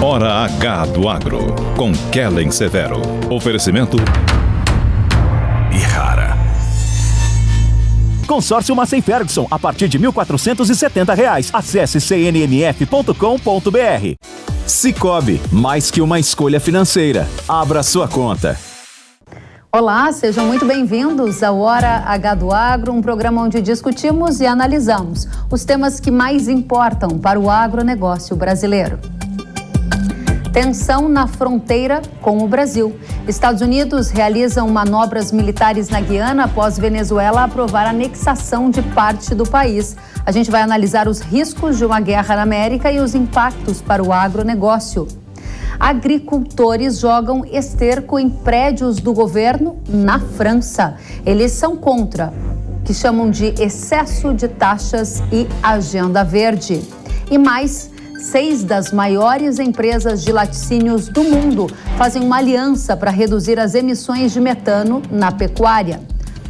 Hora H do Agro, com Kellen Severo. Oferecimento Ihara. Consórcio Massey Ferguson, a partir de R$ 1.470. Acesse cnmf.com.br. Sicoob, mais que uma escolha financeira. Abra sua conta. Olá, sejam muito bem-vindos ao Hora H do Agro, um programa onde discutimos e analisamos os temas que mais importam para o agronegócio brasileiro. Tensão na fronteira com o Brasil. Estados Unidos realizam manobras militares na Guiana após Venezuela aprovar a anexação de parte do país. A gente vai analisar os riscos de uma guerra na América e os impactos para o agronegócio. Agricultores jogam esterco em prédios do governo na França. Eles são contra o que chamam de excesso de taxas e agenda verde. E mais, 6 das maiores empresas de laticínios do mundo fazem uma aliança para reduzir as emissões de metano na pecuária.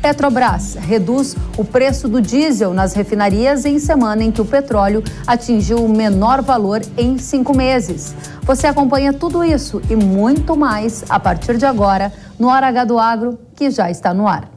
Petrobras reduz o preço do diesel nas refinarias em semana em que o petróleo atingiu o menor valor em 5 meses. Você acompanha tudo isso e muito mais a partir de agora no Hora H do Agro, que já está no ar.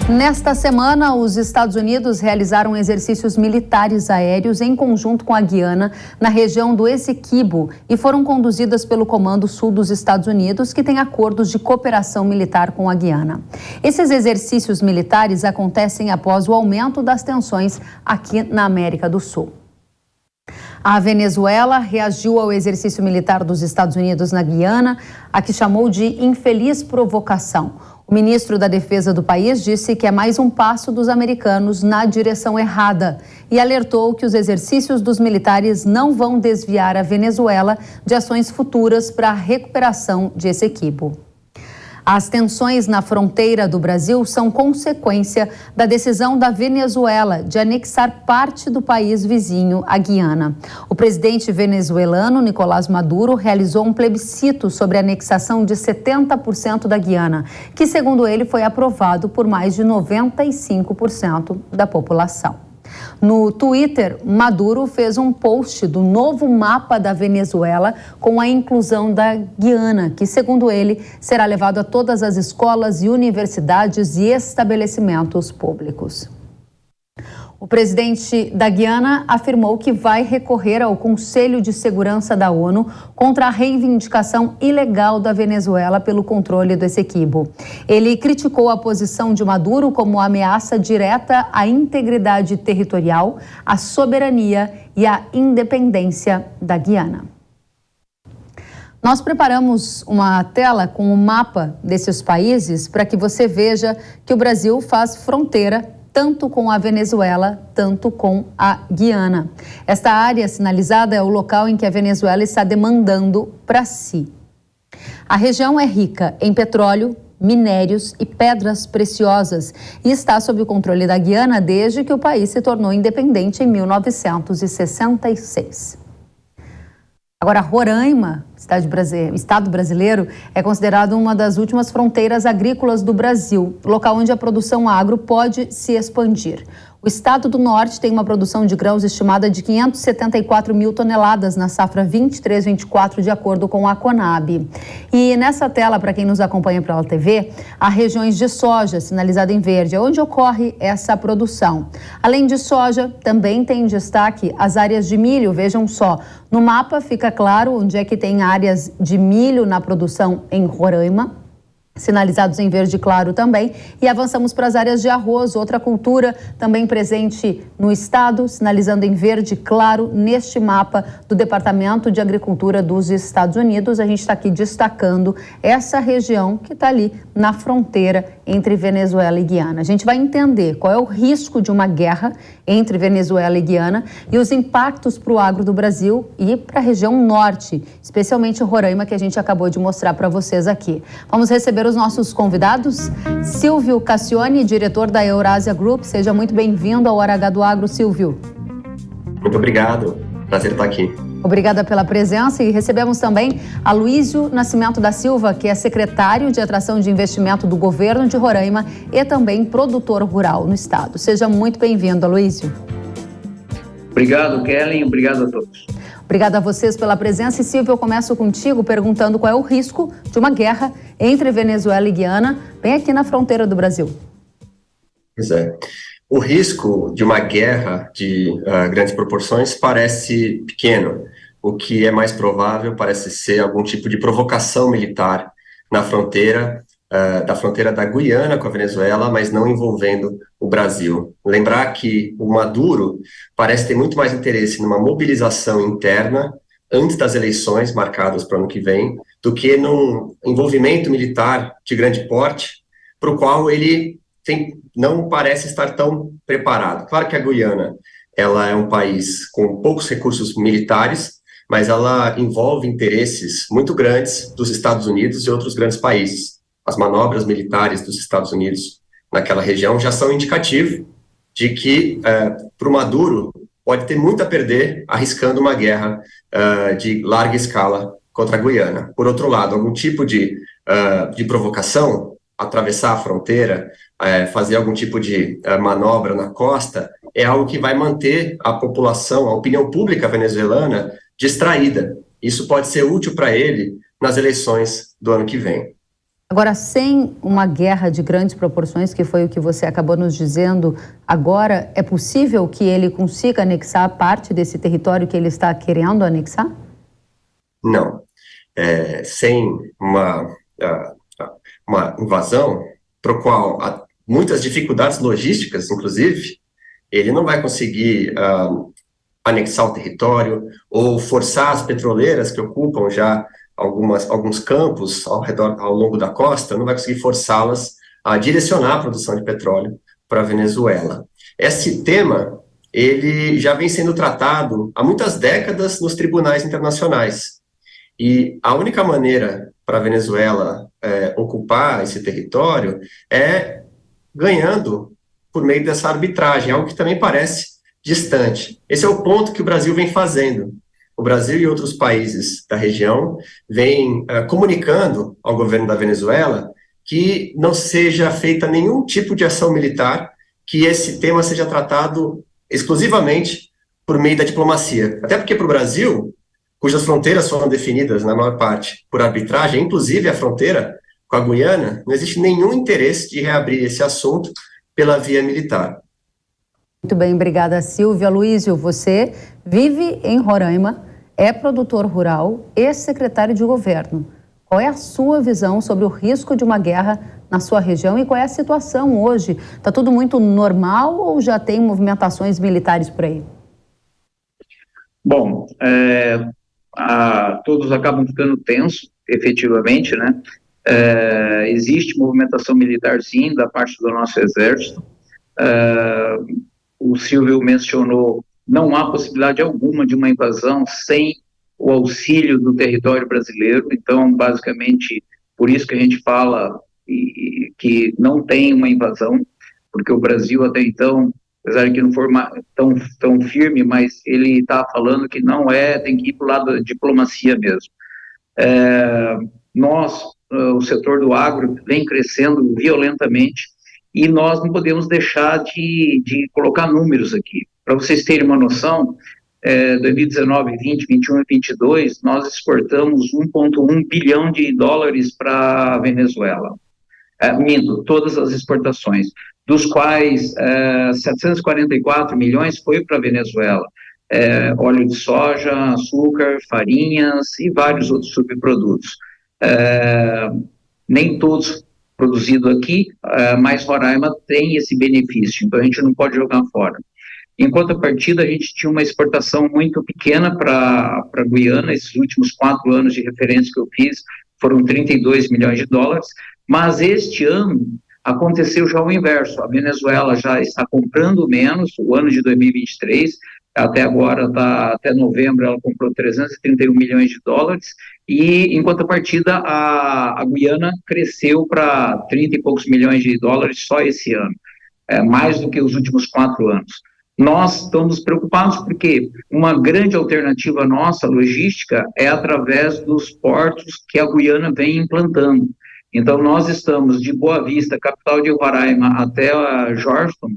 Nesta semana, os Estados Unidos realizaram exercícios militares aéreos em conjunto com a Guiana, na região do Essequibo, e foram conduzidas pelo Comando Sul dos Estados Unidos, que tem acordos de cooperação militar com a Guiana. Esses exercícios militares acontecem após o aumento das tensões aqui na América do Sul. A Venezuela reagiu ao exercício militar dos Estados Unidos na Guiana, a que chamou de infeliz provocação. O ministro da Defesa do país disse que é mais um passo dos americanos na direção errada e alertou que os exercícios dos militares não vão desviar a Venezuela de ações futuras para a recuperação de Essequibo. As tensões na fronteira do Brasil são consequência da decisão da Venezuela de anexar parte do país vizinho, a Guiana. O presidente venezuelano, Nicolás Maduro, realizou um plebiscito sobre a anexação de 70% da Guiana, que, segundo ele, foi aprovado por mais de 95% da população. No Twitter, Maduro fez um post do novo mapa da Venezuela com a inclusão da Guiana, que, segundo ele, será levado a todas as escolas e universidades e estabelecimentos públicos. O presidente da Guiana afirmou que vai recorrer ao Conselho de Segurança da ONU contra a reivindicação ilegal da Venezuela pelo controle do Essequibo. Ele criticou a posição de Maduro como ameaça direta à integridade territorial, à soberania e à independência da Guiana. Nós preparamos uma tela com o mapa desses países para que você veja que o Brasil faz fronteira tanto com a Venezuela, tanto com a Guiana. Esta área sinalizada é o local em que a Venezuela está demandando para si. A região é rica em petróleo, minérios e pedras preciosas e está sob o controle da Guiana desde que o país se tornou independente em 1966. Agora, Roraima, estado brasileiro, é considerado uma das últimas fronteiras agrícolas do Brasil, local onde a produção agro pode se expandir. O estado do norte tem uma produção de grãos estimada de 574 mil toneladas na safra 23-24, de acordo com a Conab. E nessa tela, para quem nos acompanha pela TV, há regiões de soja, sinalizada em verde, onde ocorre essa produção. Além de soja, também tem destaque as áreas de milho, vejam só. No mapa fica claro onde é que tem áreas de milho na produção em Roraima, sinalizados em verde claro também, e avançamos para as áreas de arroz, outra cultura também presente no estado, sinalizando em verde claro neste mapa do Departamento de Agricultura dos Estados Unidos. A gente está aqui destacando essa região que está ali na fronteira entre Venezuela e Guiana. A gente vai entender qual é o risco de uma guerra entre Venezuela e Guiana e os impactos para o agro do Brasil e para a região norte, especialmente Roraima, que a gente acabou de mostrar para vocês aqui. Vamos receber os nossos convidados. Silvio Cassione, diretor da Eurasia Group. Seja muito bem-vindo ao Hora H do Agro, Silvio. Muito obrigado. Prazer estar aqui. Obrigada pela presença e recebemos também Aloísio Nascimento da Silva, que é secretário de Atração de Investimento do Governo de Roraima e também produtor rural no estado. Seja muito bem-vindo, Aloísio. Obrigado, Kellen. Obrigado a todos. Obrigada a vocês pela presença. E Silvio, eu começo contigo perguntando qual é o risco de uma guerra entre Venezuela e Guiana, bem aqui na fronteira do Brasil. Pois é. O risco de uma guerra de grandes proporções parece pequeno. O que é mais provável parece ser algum tipo de provocação militar na fronteira, da fronteira da Guiana com a Venezuela, mas não envolvendo o Brasil. Lembrar que o Maduro parece ter muito mais interesse numa mobilização interna antes das eleições marcadas para o ano que vem, do que num envolvimento militar de grande porte, para o qual ele não parece estar tão preparado. Claro que a Guiana ela é um país com poucos recursos militares, mas ela envolve interesses muito grandes dos Estados Unidos e outros grandes países. As manobras militares dos Estados Unidos naquela região já são indicativo de que, para o Maduro, pode ter muito a perder arriscando uma guerra de larga escala contra a Guiana. Por outro lado, algum tipo de provocação, atravessar a fronteira, fazer algum tipo de manobra na costa, é algo que vai manter a população, a opinião pública venezuelana distraída. Isso pode ser útil para ele nas eleições do ano que vem. Agora, sem uma guerra de grandes proporções, que foi o que você acabou nos dizendo agora, é possível que ele consiga anexar parte desse território que ele está querendo anexar? Não. Sem uma invasão, para o qual há muitas dificuldades logísticas, inclusive, ele não vai conseguir anexar o território ou forçar as petroleiras que ocupam já alguns campos ao longo da costa, não vai conseguir forçá-las a direcionar a produção de petróleo para a Venezuela. Esse tema, ele já vem sendo tratado há muitas décadas nos tribunais internacionais. E a única maneira para a Venezuela ocupar esse território é ganhando por meio dessa arbitragem, algo que também parece distante. Esse é o ponto que o Brasil vem fazendo. O Brasil e outros países da região vêm comunicando ao governo da Venezuela que não seja feita nenhum tipo de ação militar, que esse tema seja tratado exclusivamente por meio da diplomacia. Até porque para o Brasil, cujas fronteiras foram definidas, na maior parte, por arbitragem, inclusive a fronteira com a Guiana, não existe nenhum interesse de reabrir esse assunto pela via militar. Muito bem, obrigada, Silvia. Aloísio, você vive em Roraima, é produtor rural e secretário de governo. Qual é a sua visão sobre o risco de uma guerra na sua região e qual é a situação hoje? Está tudo muito normal ou já tem movimentações militares por aí? Bom, todos acabam ficando tensos, efetivamente, né? Existe movimentação militar, sim, da parte do nosso exército. O Silvio mencionou, não há possibilidade alguma de uma invasão sem o auxílio do território brasileiro. Então, basicamente, por isso que a gente fala que não tem uma invasão, porque o Brasil até então, apesar de que não for tão firme, mas ele está falando que não tem que ir para o lado da diplomacia mesmo. O setor do agro vem crescendo violentamente e nós não podemos deixar de colocar números aqui. Para vocês terem uma noção, 2019, 20, 21 e 22, nós exportamos 1,1 bilhão de dólares para a Venezuela. Todas as exportações, dos quais 744 milhões foi para a Venezuela. Óleo de soja, açúcar, farinhas e vários outros subprodutos. Nem todos produzidos aqui, mas Roraima tem esse benefício, então a gente não pode jogar fora. Em contrapartida, a gente tinha uma exportação muito pequena para a Guiana. Esses últimos 4 anos de referência que eu fiz foram 32 milhões de dólares, mas este ano aconteceu já o inverso. A Venezuela já está comprando menos, o ano de 2023, até agora, até novembro, ela comprou 331 milhões de dólares, e em contrapartida, a Guiana cresceu para 30 e poucos milhões de dólares só esse ano, mais do que os últimos 4 anos. nós estamos preocupados porque uma grande alternativa nossa, logística, é através dos portos que a Guiana vem implantando. Então, nós estamos de Boa Vista, capital de Roraima, até a Georgetown,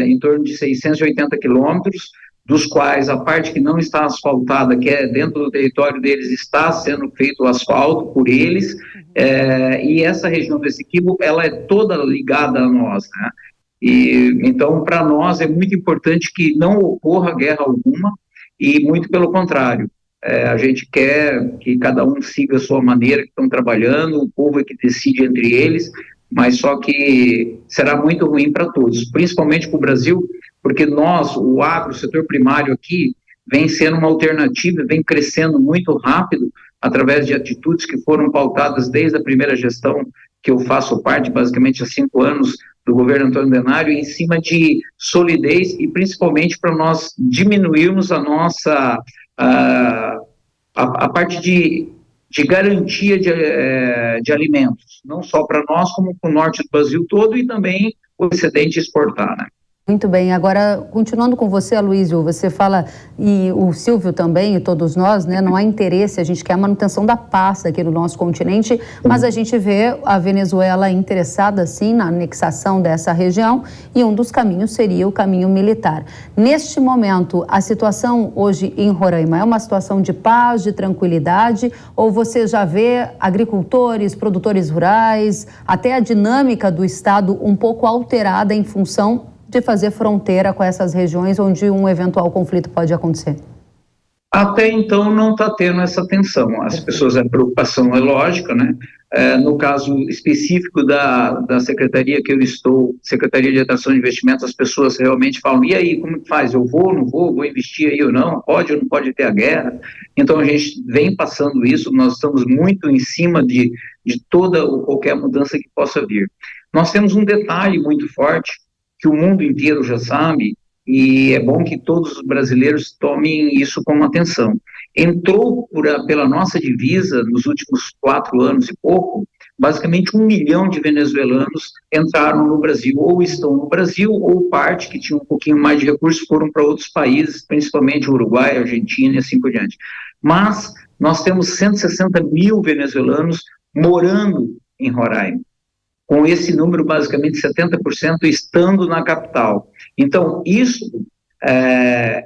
em torno de 680 quilômetros, dos quais a parte que não está asfaltada, que é dentro do território deles, está sendo feito o asfalto por eles, e essa região do Essequibo, ela é toda ligada a nós, né? E, então, para nós é muito importante que não ocorra guerra alguma, e muito pelo contrário, a gente quer que cada um siga a sua maneira que estão trabalhando, o povo é que decide entre eles, mas só que será muito ruim para todos, principalmente para o Brasil, porque nós, o agro, o setor primário aqui, vem sendo uma alternativa, vem crescendo muito rápido, através de atitudes que foram pautadas desde a primeira gestão, que eu faço parte, basicamente há 5 anos, do governo Antônio Denário, em cima de solidez e principalmente para nós diminuirmos a nossa, a parte de garantia de alimentos, não só para nós, como para o norte do Brasil todo e também o excedente exportar, né? Muito bem, agora continuando com você, Aloysio, você fala, e o Silvio também, e todos nós, né, não há interesse, a gente quer a manutenção da paz aqui no nosso continente, mas a gente vê a Venezuela interessada sim na anexação dessa região e um dos caminhos seria o caminho militar. Neste momento, a situação hoje em Roraima é uma situação de paz, de tranquilidade, ou você já vê agricultores, produtores rurais, até a dinâmica do Estado um pouco alterada em função de fazer fronteira com essas regiões onde um eventual conflito pode acontecer? Até então não está tendo essa tensão. As pessoas, a preocupação é lógica, né? No caso específico da secretaria que eu estou, Secretaria de Atração de Investimentos, as pessoas realmente falam, e aí, como que faz? Eu vou, não vou, vou investir aí ou não? Pode ou não pode ter a guerra? Então a gente vem passando isso, nós estamos muito em cima de toda ou qualquer mudança que possa vir. Nós temos um detalhe muito forte, que o mundo inteiro já sabe, e é bom que todos os brasileiros tomem isso como atenção. Entrou pela nossa divisa, nos últimos 4 anos e pouco, basicamente 1 milhão de venezuelanos entraram no Brasil, ou estão no Brasil, ou parte que tinha um pouquinho mais de recursos foram para outros países, principalmente Uruguai, Argentina e assim por diante. Mas nós temos 160 mil venezuelanos morando em Roraima, com esse número, basicamente 70% estando na capital. Então, isso,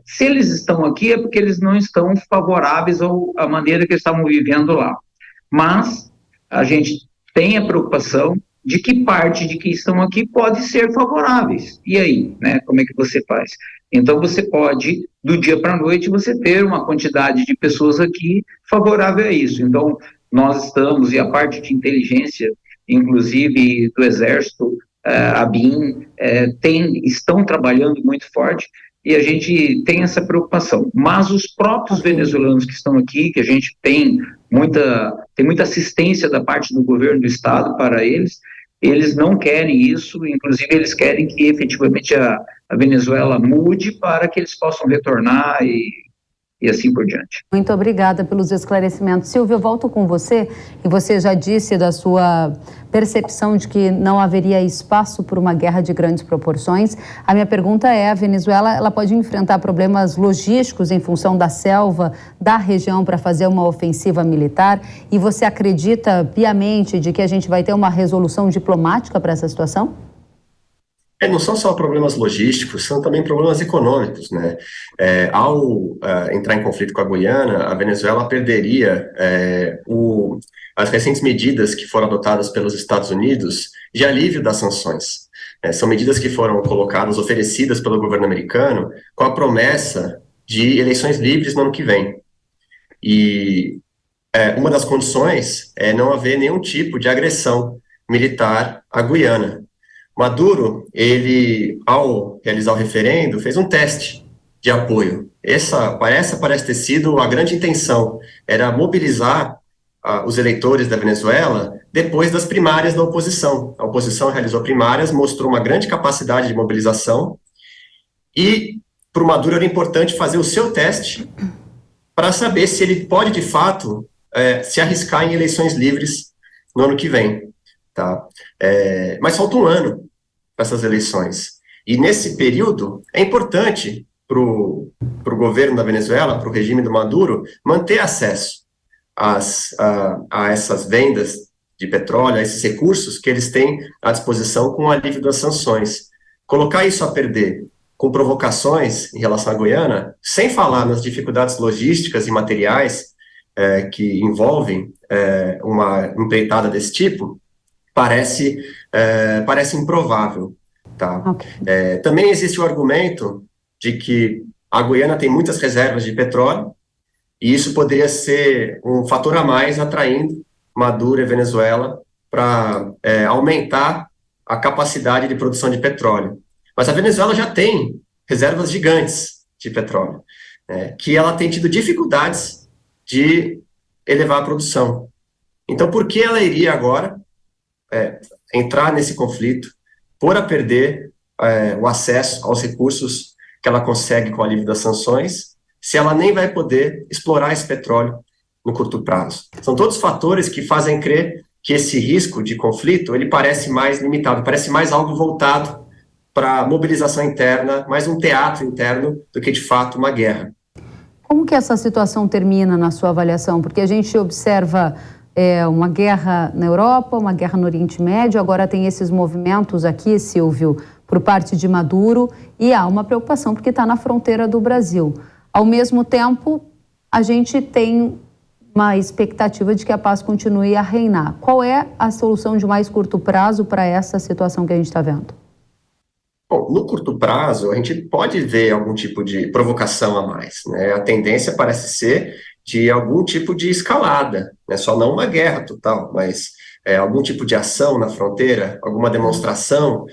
se eles estão aqui, é porque eles não estão favoráveis à maneira que eles estavam vivendo lá. Mas a gente tem a preocupação de que parte de que estão aqui pode ser favoráveis. E aí, né, como é que você faz? Então, você pode, do dia para a noite, você ter uma quantidade de pessoas aqui favorável a isso. Então, nós estamos, e a parte de inteligência, inclusive do Exército, a BIM, estão trabalhando muito forte e a gente tem essa preocupação. Mas os próprios venezuelanos que estão aqui, que a gente tem muita assistência da parte do governo do Estado para eles não querem isso, inclusive eles querem que efetivamente a Venezuela mude para que eles possam retornar e assim por diante. Muito obrigada pelos esclarecimentos. Silvio, eu volto com você, e você já disse da sua percepção de que não haveria espaço para uma guerra de grandes proporções. A minha pergunta é, a Venezuela ela pode enfrentar problemas logísticos em função da selva, da região, para fazer uma ofensiva militar, e você acredita piamente de que a gente vai ter uma resolução diplomática para essa situação? Não são só problemas logísticos, são também problemas econômicos, né? Ao entrar em conflito com a Guiana, a Venezuela perderia as recentes medidas que foram adotadas pelos Estados Unidos de alívio das sanções. São medidas que foram colocadas, oferecidas pelo governo americano, com a promessa de eleições livres no ano que vem. E uma das condições é não haver nenhum tipo de agressão militar à Guiana. Maduro, ele, ao realizar o referendo, fez um teste de apoio. Essa parece ter sido a grande intenção, era mobilizar os eleitores da Venezuela depois das primárias da oposição. A oposição realizou primárias, mostrou uma grande capacidade de mobilização, e para o Maduro era importante fazer o seu teste para saber se ele pode, de fato, se arriscar em eleições livres no ano que vem. Tá? Mas falta um ano para essas eleições. E nesse período, é importante para o governo da Venezuela, para o regime do Maduro, manter acesso a essas vendas de petróleo, a esses recursos que eles têm à disposição com o alívio das sanções. Colocar isso a perder com provocações em relação à Guiana, sem falar nas dificuldades logísticas e materiais que envolvem uma empreitada desse tipo, parece improvável. Tá? Okay. Também existe o argumento de que a Guiana tem muitas reservas de petróleo, e isso poderia ser um fator a mais atraindo Maduro e Venezuela para aumentar a capacidade de produção de petróleo. Mas a Venezuela já tem reservas gigantes de petróleo, que ela tem tido dificuldades de elevar a produção. Então, por que ela iria agora entrar nesse conflito, pôr a perder o acesso aos recursos que ela consegue com o alívio das sanções, se ela nem vai poder explorar esse petróleo no curto prazo? São todos fatores que fazem crer que esse risco de conflito, ele parece mais limitado, parece mais algo voltado para mobilização interna, mais um teatro interno do que, de fato, uma guerra. Como que essa situação termina na sua avaliação? Porque a gente observa uma guerra na Europa, uma guerra no Oriente Médio, agora tem esses movimentos aqui, Silvio, por parte de Maduro, e há uma preocupação porque está na fronteira do Brasil. Ao mesmo tempo, a gente tem uma expectativa de que a paz continue a reinar. Qual é a solução de mais curto prazo para essa situação que a gente está vendo? Bom, no curto prazo, a gente pode ver algum tipo de provocação a mais, né? A tendência parece ser de algum tipo de escalada, né? Só não uma guerra total, mas algum tipo de ação na fronteira, alguma demonstração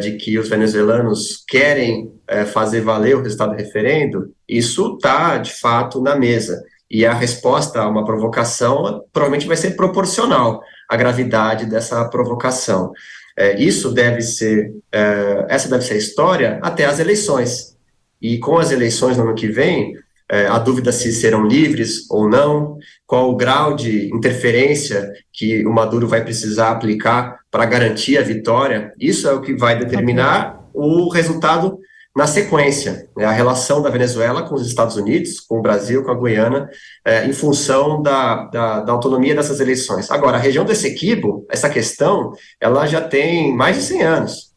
de que os venezuelanos querem fazer valer o resultado do referendo. Isso está, de fato, na mesa. E a resposta a uma provocação provavelmente vai ser proporcional à gravidade dessa provocação. Essa deve ser a história até as eleições. E com as eleições no ano que vem, a dúvida se serão livres ou não, qual o grau de interferência que o Maduro vai precisar aplicar para garantir a vitória, isso é o que vai determinar o resultado na sequência, né? A relação da Venezuela com os Estados Unidos, com o Brasil, com a Guiana, em função da autonomia dessas eleições. Agora, a região do Essequibo, essa questão, ela já tem mais de 100 anos,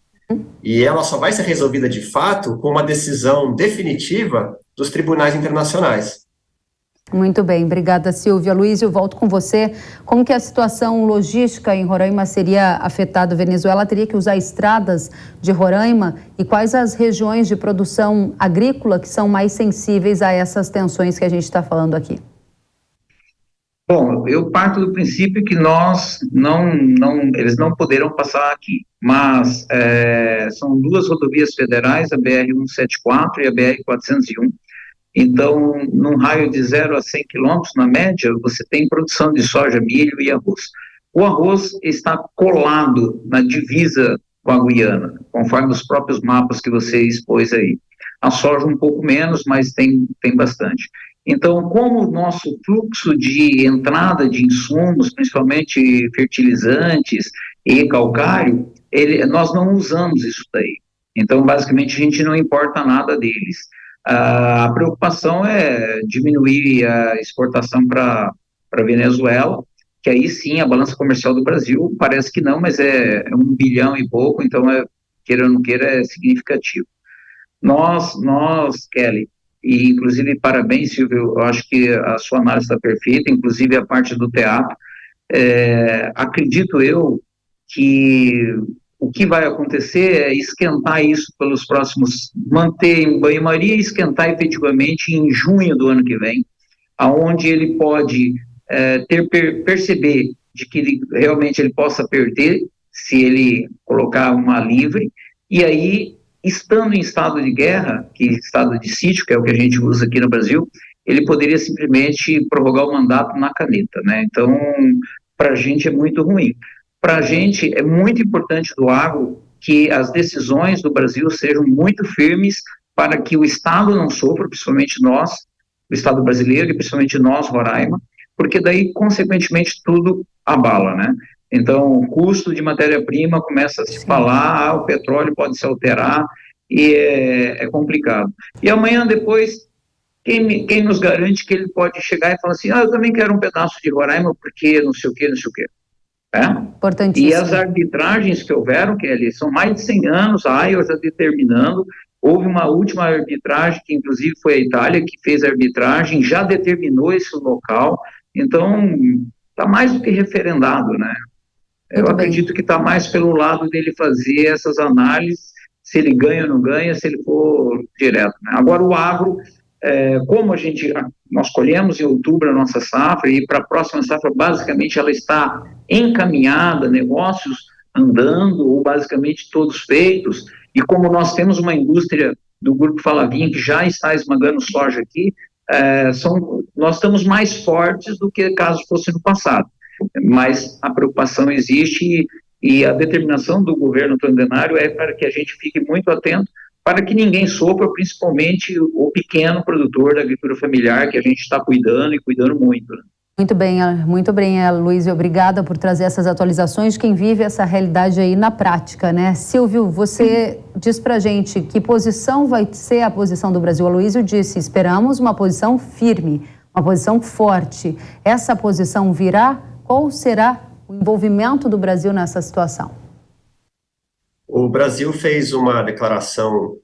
e ela só vai ser resolvida de fato com uma decisão definitiva dos tribunais internacionais. Muito bem, obrigada, Silvia. Luiz, eu volto com você. Como que a situação logística em Roraima seria afetada? A Venezuela teria que usar estradas de Roraima? E quais as regiões de produção agrícola que são mais sensíveis a essas tensões que a gente está falando aqui? Bom, eu parto do princípio que eles não poderão passar aqui, mas são duas rodovias federais, a BR-174 e a BR-401. Então, num raio de 0 a 100 quilômetros, na média, você tem produção de soja, milho e arroz. O arroz está colado na divisa com a Guiana, conforme os próprios mapas que você expôs aí. A soja um pouco menos, mas tem bastante. Então, como o nosso fluxo de entrada de insumos, principalmente fertilizantes e calcário, nós não usamos isso daí. Então, basicamente, a gente não importa nada deles. A preocupação é diminuir a exportação para a Venezuela, que aí sim a balança comercial do Brasil parece que não, mas é 1 bilhão e pouco, então, queira ou não queira, é significativo. Nós, Kelly, e inclusive parabéns, Silvio, eu acho que a sua análise está perfeita, inclusive a parte do teatro. Acredito eu que o que vai acontecer é esquentar isso pelos próximos, manter em banho-maria e esquentar efetivamente em junho do ano que vem, aonde ele pode perceber de que realmente ele possa perder, se ele colocar uma livre, e aí, estando em estado de guerra, estado de sítio, que é o que a gente usa aqui no Brasil, ele poderia simplesmente prorrogar o mandato na caneta, né? Então, para a gente é muito ruim. Para a gente é muito importante do agro que as decisões do Brasil sejam muito firmes para que o Estado não sofra, principalmente nós, o Estado brasileiro, e principalmente nós, Roraima, porque daí, consequentemente, tudo abala, né? Então, o custo de matéria-prima começa a se falar, o petróleo pode se alterar, e é complicado. E amanhã depois, quem nos garante que ele pode chegar e falar assim, eu também quero um pedaço de Roraima, porque não sei o quê. Importantíssimo. E as arbitragens que houveram, Kelly, são mais de 100 anos, a AIO já determinando, houve uma última arbitragem, que inclusive foi a Itália que fez a arbitragem, já determinou esse local, então está mais do que referendado, né? Eu acredito que está mais pelo lado dele fazer essas análises, se ele ganha ou não ganha, se ele for direto, né? Agora o agro, como nós colhemos em outubro a nossa safra, e para a próxima safra, basicamente, ela está encaminhada, negócios andando, ou basicamente todos feitos, e como nós temos uma indústria do Grupo Falavinha que já está esmagando soja aqui, nós estamos mais fortes do que caso fosse no passado, mas a preocupação existe e a determinação do governo trandenário é para que a gente fique muito atento para que ninguém sofra, principalmente o pequeno produtor da agricultura familiar, que a gente está cuidando e cuidando muito. Né? Muito bem, Luiz, obrigada por trazer essas atualizações de quem vive essa realidade aí na prática, né? Silvio, você diz pra gente que posição vai ser a posição do Brasil. A Luísio disse, esperamos uma posição firme, uma posição forte. Essa posição virá? Qual será o envolvimento do Brasil nessa situação? O Brasil fez uma declaração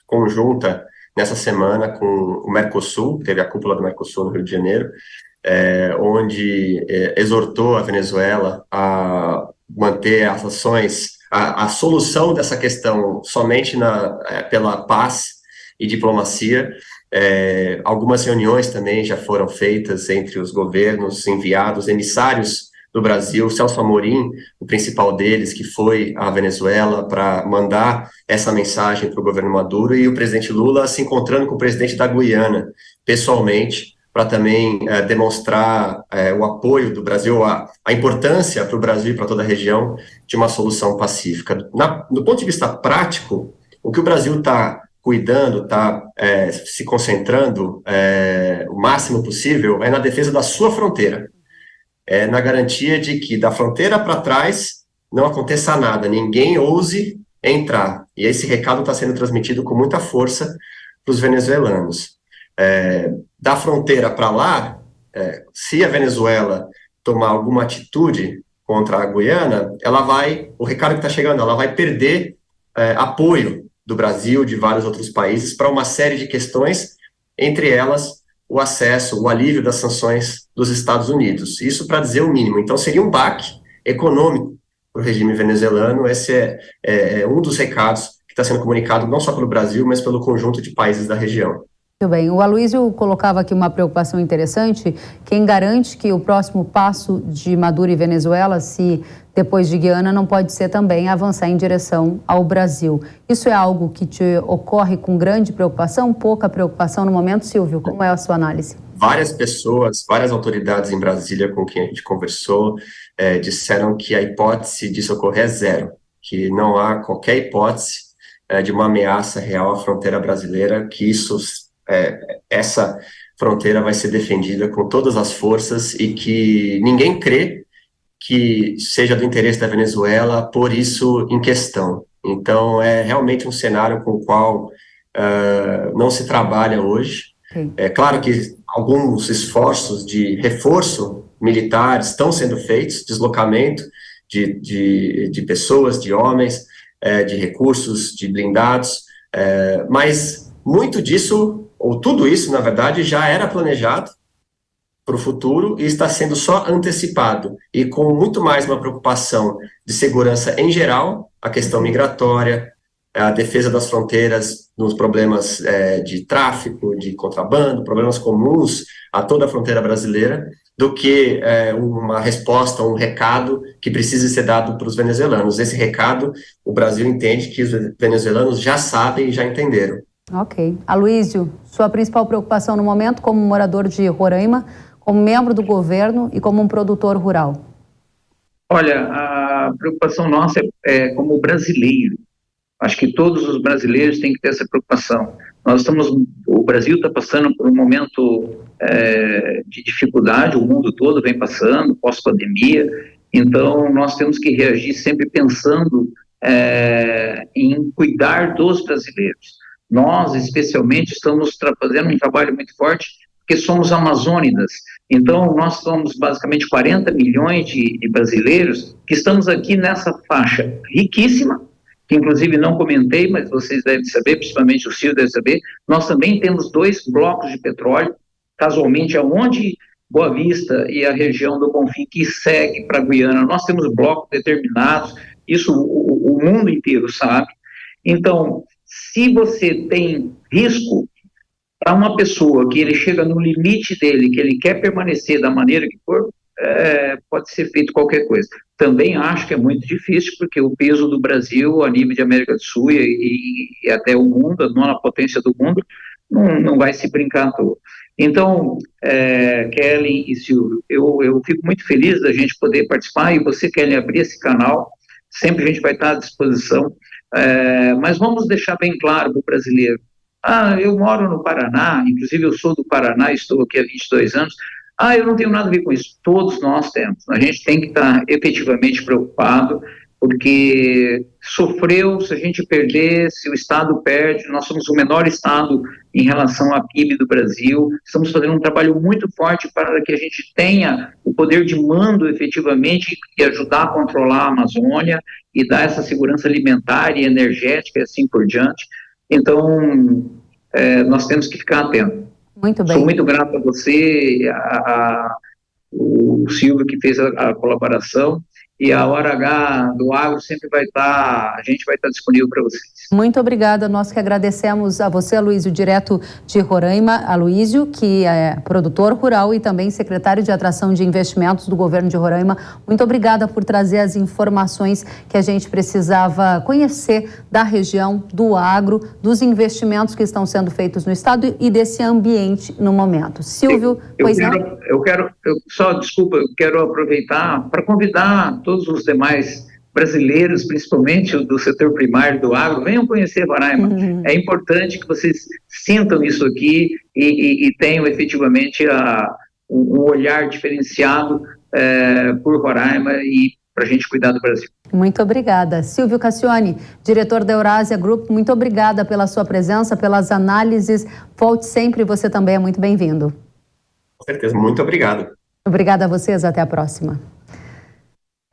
conjunta nessa semana com o Mercosul, teve a cúpula do Mercosul no Rio de Janeiro, onde exortou a Venezuela a manter as ações, a solução dessa questão somente pela paz e diplomacia. Algumas reuniões também já foram feitas entre os governos enviados, emissários do Brasil, Celso Amorim, o principal deles, que foi à Venezuela para mandar essa mensagem para o governo Maduro, e o presidente Lula se encontrando com o presidente da Guiana, pessoalmente, para também demonstrar o apoio do Brasil, a importância para o Brasil e para toda a região de uma solução pacífica. Do ponto de vista prático, o que o Brasil está cuidando, está se concentrando o máximo possível é na defesa da sua fronteira, na garantia de que da fronteira para trás não aconteça nada, ninguém ouse entrar. E esse recado está sendo transmitido com muita força para os venezuelanos. Da fronteira para lá, se a Venezuela tomar alguma atitude contra a Guiana, o recado que está chegando, ela vai perder apoio do Brasil, de vários outros países, para uma série de questões, entre elas o acesso, o alívio das sanções dos Estados Unidos. Isso para dizer o mínimo. Então seria um baque econômico para o regime venezuelano. Esse é um dos recados que está sendo comunicado não só pelo Brasil, mas pelo conjunto de países da região. Muito bem. O Aloysio colocava aqui uma preocupação interessante. Quem garante que o próximo passo de Maduro e Venezuela, se depois de Guiana, não pode ser também avançar em direção ao Brasil? Isso é algo que te ocorre com grande preocupação, pouca preocupação no momento, Silvio? Como é a sua análise? Várias pessoas, várias autoridades em Brasília com quem a gente conversou, disseram que a hipótese disso ocorrer é zero, que não há qualquer hipótese de uma ameaça real à fronteira brasileira, que essa fronteira vai ser defendida com todas as forças e que ninguém crê que seja do interesse da Venezuela pôr isso em questão. Então, é realmente um cenário com o qual não se trabalha hoje. É claro que alguns esforços de reforço militar estão sendo feitos, deslocamento de pessoas, de homens, de recursos, de blindados, mas muito disso, ou tudo isso, na verdade, já era planejado para o futuro e está sendo só antecipado, e com muito mais uma preocupação de segurança em geral, a questão migratória, a defesa das fronteiras nos problemas de tráfico, de contrabando, problemas comuns a toda a fronteira brasileira, do que uma resposta, um recado que precisa ser dado para os venezuelanos. Esse recado, o Brasil entende que os venezuelanos já sabem e já entenderam. Ok. Aloysio, sua principal preocupação no momento como morador de Roraima, como membro do governo e como um produtor rural? Olha, a preocupação nossa é como brasileiro. Acho que todos os brasileiros têm que ter essa preocupação. O Brasil está passando por um momento de dificuldade, o mundo todo vem passando, pós-pandemia, então nós temos que reagir sempre pensando em cuidar dos brasileiros. Nós, especialmente, estamos fazendo um trabalho muito forte, porque somos amazônidas. Então, nós somos basicamente 40 milhões de brasileiros que estamos aqui nessa faixa riquíssima, que inclusive não comentei, mas vocês devem saber, principalmente o Ciro deve saber, nós também temos 2 blocos de petróleo, casualmente aonde Boa Vista e a região do Bonfim, que segue para a Guiana, nós temos blocos determinados, isso o mundo inteiro sabe. Então, se você tem risco para uma pessoa que ele chega no limite dele, que ele quer permanecer da maneira que for, pode ser feito qualquer coisa. Também acho que é muito difícil, porque o peso do Brasil a nível de América do Sul e até o mundo, a 9ª potência do mundo, não vai se brincar à toa. Então, Kelly e Silvio, eu fico muito feliz da gente poder participar, e você, Kelly, abrir esse canal, sempre a gente vai estar à disposição, mas vamos deixar bem claro para o brasileiro. Eu moro no Paraná, inclusive eu sou do Paraná, estou aqui há 22 anos, eu não tenho nada a ver com isso. Todos nós temos. A gente tem que estar efetivamente preocupado, porque sofreu, se a gente perder, se o Estado perde, nós somos o menor Estado em relação à PIB do Brasil, estamos fazendo um trabalho muito forte para que a gente tenha o poder de mando efetivamente e ajudar a controlar a Amazônia e dar essa segurança alimentar e energética e assim por diante. Então, nós temos que ficar atentos. Muito bem. Sou muito grato a você, o Silvio, que fez a colaboração, e a Hora H do Agro sempre a gente vai estar disponível para vocês. Muito obrigada, nós que agradecemos a você, Aloísio, direto de Roraima. Aloísio, que é produtor rural e também secretário de Atração de Investimentos do governo de Roraima. Muito obrigada por trazer as informações que a gente precisava conhecer da região, do agro, dos investimentos que estão sendo feitos no estado e desse ambiente no momento. Silvio, eu quero aproveitar para convidar todos os demais brasileiros, principalmente do setor primário do agro, venham conhecer Roraima. É importante que vocês sintam isso aqui e tenham efetivamente um olhar diferenciado por Roraima e para a gente cuidar do Brasil. Muito obrigada. Silvio Cassione, diretor da Eurásia Group, muito obrigada pela sua presença, pelas análises. Volte sempre, você também é muito bem-vindo. Com certeza, muito obrigado. Obrigada a vocês, até a próxima.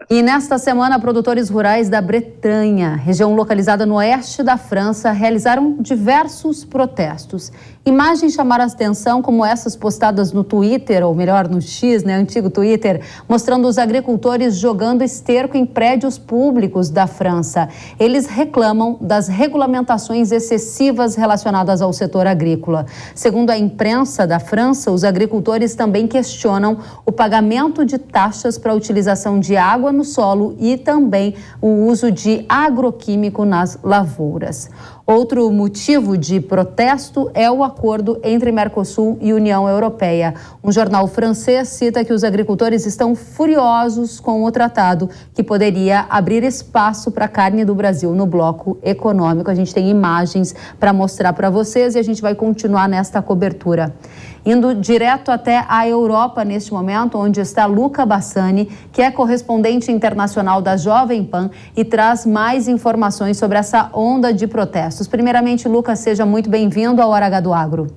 E nesta semana, produtores rurais da Bretanha, região localizada no oeste da França, realizaram diversos protestos. Imagens chamaram a atenção, como essas postadas no Twitter, ou melhor, no X, antigo Twitter, mostrando os agricultores jogando esterco em prédios públicos da França. Eles reclamam das regulamentações excessivas relacionadas ao setor agrícola. Segundo a imprensa da França, os agricultores também questionam o pagamento de taxas para a utilização de água no solo e também o uso de agroquímico nas lavouras. Outro motivo de protesto é o acordo entre Mercosul e União Europeia. Um jornal francês cita que os agricultores estão furiosos com o tratado, que poderia abrir espaço para a carne do Brasil no bloco econômico. A gente tem imagens para mostrar para vocês e a gente vai continuar nesta cobertura. Indo direto até a Europa neste momento, onde está Luca Bassani, que é correspondente internacional da Jovem Pan e traz mais informações sobre essa onda de protestos. Primeiramente, Luca, seja muito bem-vindo ao Hora H do Agro.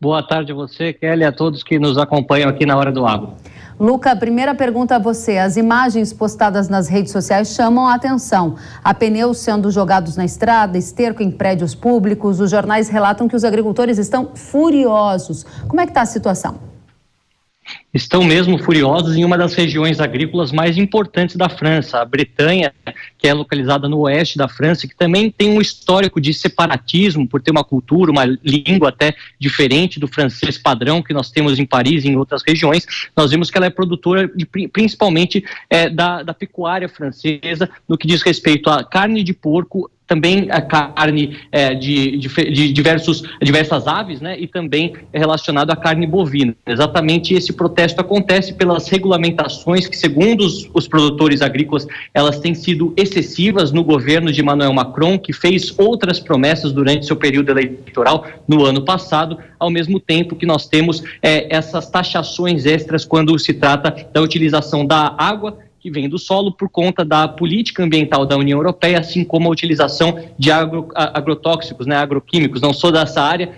Boa tarde a você, Kelly, e a todos que nos acompanham aqui na Hora do Agro. Luca, a primeira pergunta a você. As imagens postadas nas redes sociais chamam a atenção. Há pneus sendo jogados na estrada, esterco em prédios públicos. Os jornais relatam que os agricultores estão furiosos. Como é que está a situação? Estão mesmo furiosos em uma das regiões agrícolas mais importantes da França, a Bretanha, que é localizada no oeste da França, que também tem um histórico de separatismo, por ter uma cultura, uma língua até diferente do francês padrão que nós temos em Paris e em outras regiões. Nós vimos que ela é produtora principalmente da pecuária francesa, no que diz respeito à carne de porco, também a carne de diversas aves, e também relacionado à carne bovina. Exatamente esse protesto acontece pelas regulamentações que, segundo os produtores agrícolas, elas têm sido excessivas no governo de Emmanuel Macron, que fez outras promessas durante seu período eleitoral no ano passado, ao mesmo tempo que nós temos essas taxações extras quando se trata da utilização da água, que vem do solo por conta da política ambiental da União Europeia, assim como a utilização de agrotóxicos, né, agroquímicos. Não sou dessa área,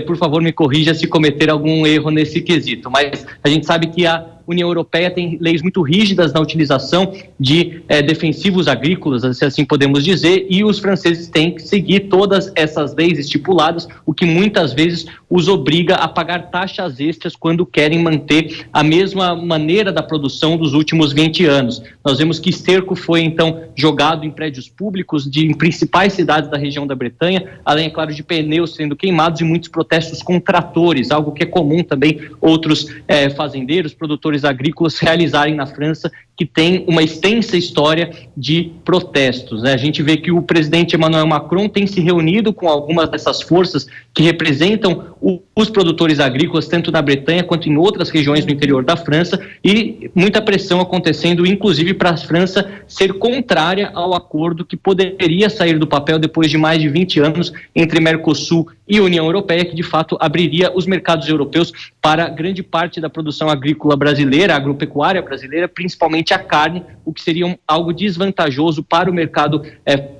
por favor me corrija se cometer algum erro nesse quesito, mas a gente sabe que a União Europeia tem leis muito rígidas na utilização de defensivos agrícolas, se assim podemos dizer, e os franceses têm que seguir todas essas leis estipuladas, o que muitas vezes os obriga a pagar taxas extras quando querem manter a mesma maneira da produção dos últimos 20 anos. Nós vemos que esterco foi, então, jogado em prédios públicos em principais cidades da região da Bretanha, além, é claro, de pneus sendo queimados e muitos protestos com tratores, algo que é comum também outros fazendeiros, produtores agrícolas realizarem na França, que tem uma extensa história de protestos, né? A gente vê que o presidente Emmanuel Macron tem se reunido com algumas dessas forças que representam os produtores agrícolas, tanto na Bretanha quanto em outras regiões do interior da França, e muita pressão acontecendo, inclusive para a França ser contrária ao acordo que poderia sair do papel depois de mais de 20 anos entre Mercosul e União Europeia, que de fato abriria os mercados europeus para grande parte da produção agrícola brasileira, agropecuária brasileira, principalmente a carne, o que seria algo desvantajoso para o mercado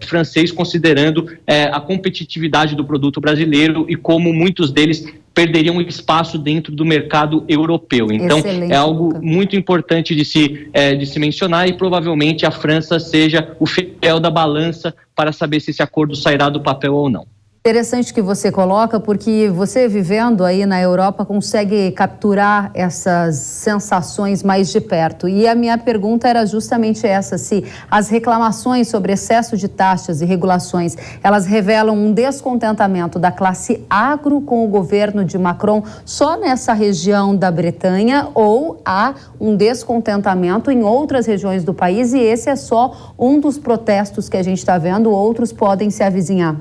francês, considerando a competitividade do produto brasileiro e como muitos deles perderiam espaço dentro do mercado europeu. Então, é algo muito importante de se mencionar, e provavelmente a França seja o fiel da balança para saber se esse acordo sairá do papel ou não. Interessante que você coloca, porque você, vivendo aí na Europa, consegue capturar essas sensações mais de perto. E a minha pergunta era justamente essa: se as reclamações sobre excesso de taxas e regulações, elas revelam um descontentamento da classe agro com o governo de Macron só nessa região da Bretanha, ou há um descontentamento em outras regiões do país e esse é só um dos protestos que a gente está vendo, outros podem se avizinhar?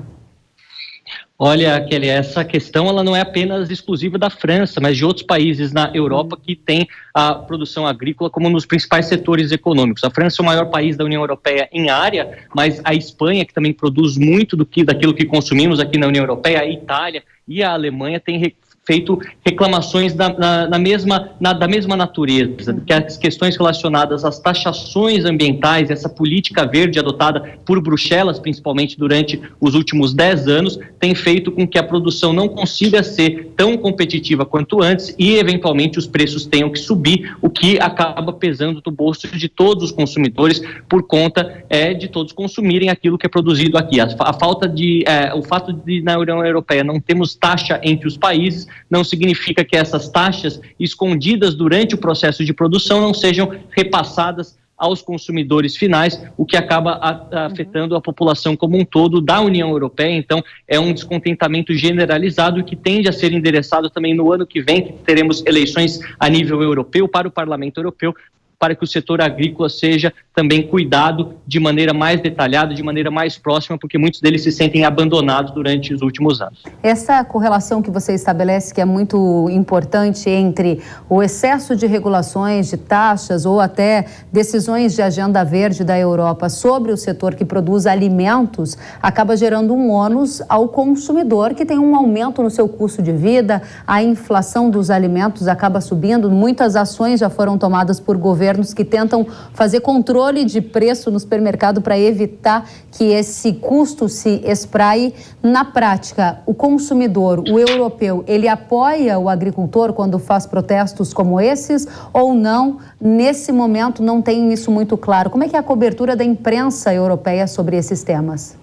Olha, Kelly, essa questão ela não é apenas exclusiva da França, mas de outros países na Europa que têm a produção agrícola como um dos principais setores econômicos. A França é o maior país da União Europeia em área, mas a Espanha, que também produz muito daquilo que consumimos aqui na União Europeia, a Itália e a Alemanha têm feito reclamações da mesma natureza, que as questões relacionadas às taxações ambientais, essa política verde adotada por Bruxelas, principalmente durante os últimos 10 anos, tem feito com que a produção não consiga ser tão competitiva quanto antes e, eventualmente, os preços tenham que subir, o que acaba pesando no bolso de todos os consumidores por conta de todos consumirem aquilo que é produzido aqui. O fato de na União Europeia não temos taxa entre os países não significa que essas taxas escondidas durante o processo de produção não sejam repassadas aos consumidores finais, o que acaba afetando a população como um todo da União Europeia. Então, é um descontentamento generalizado que tende a ser endereçado também no ano que vem, que teremos eleições a nível europeu para o Parlamento Europeu, para que o setor agrícola seja também cuidado de maneira mais detalhada, de maneira mais próxima, porque muitos deles se sentem abandonados durante os últimos anos. Essa correlação que você estabelece, que é muito importante entre o excesso de regulações, de taxas ou até decisões de agenda verde da Europa sobre o setor que produz alimentos, acaba gerando um ônus ao consumidor, que tem um aumento no seu custo de vida, a inflação dos alimentos acaba subindo, muitas ações já foram tomadas por governos que tentam fazer controle de preço no supermercado para evitar que esse custo se espraie. Na prática, o consumidor, o europeu, ele apoia o agricultor quando faz protestos como esses ou não? Nesse momento não tem isso muito claro. Como é que é a cobertura da imprensa europeia sobre esses temas?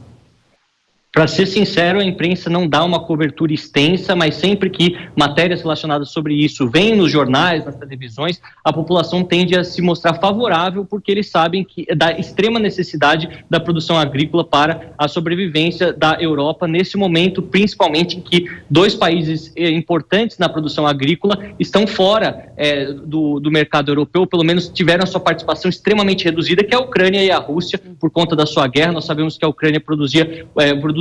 Para ser sincero, a imprensa não dá uma cobertura extensa, mas sempre que matérias relacionadas sobre isso vêm nos jornais, nas televisões, a população tende a se mostrar favorável, porque eles sabem que da extrema necessidade da produção agrícola para a sobrevivência da Europa, nesse momento, principalmente em que dois países importantes na produção agrícola estão fora do mercado europeu, pelo menos tiveram a sua participação extremamente reduzida, que é a Ucrânia e a Rússia, por conta da sua guerra. Nós sabemos que a Ucrânia produz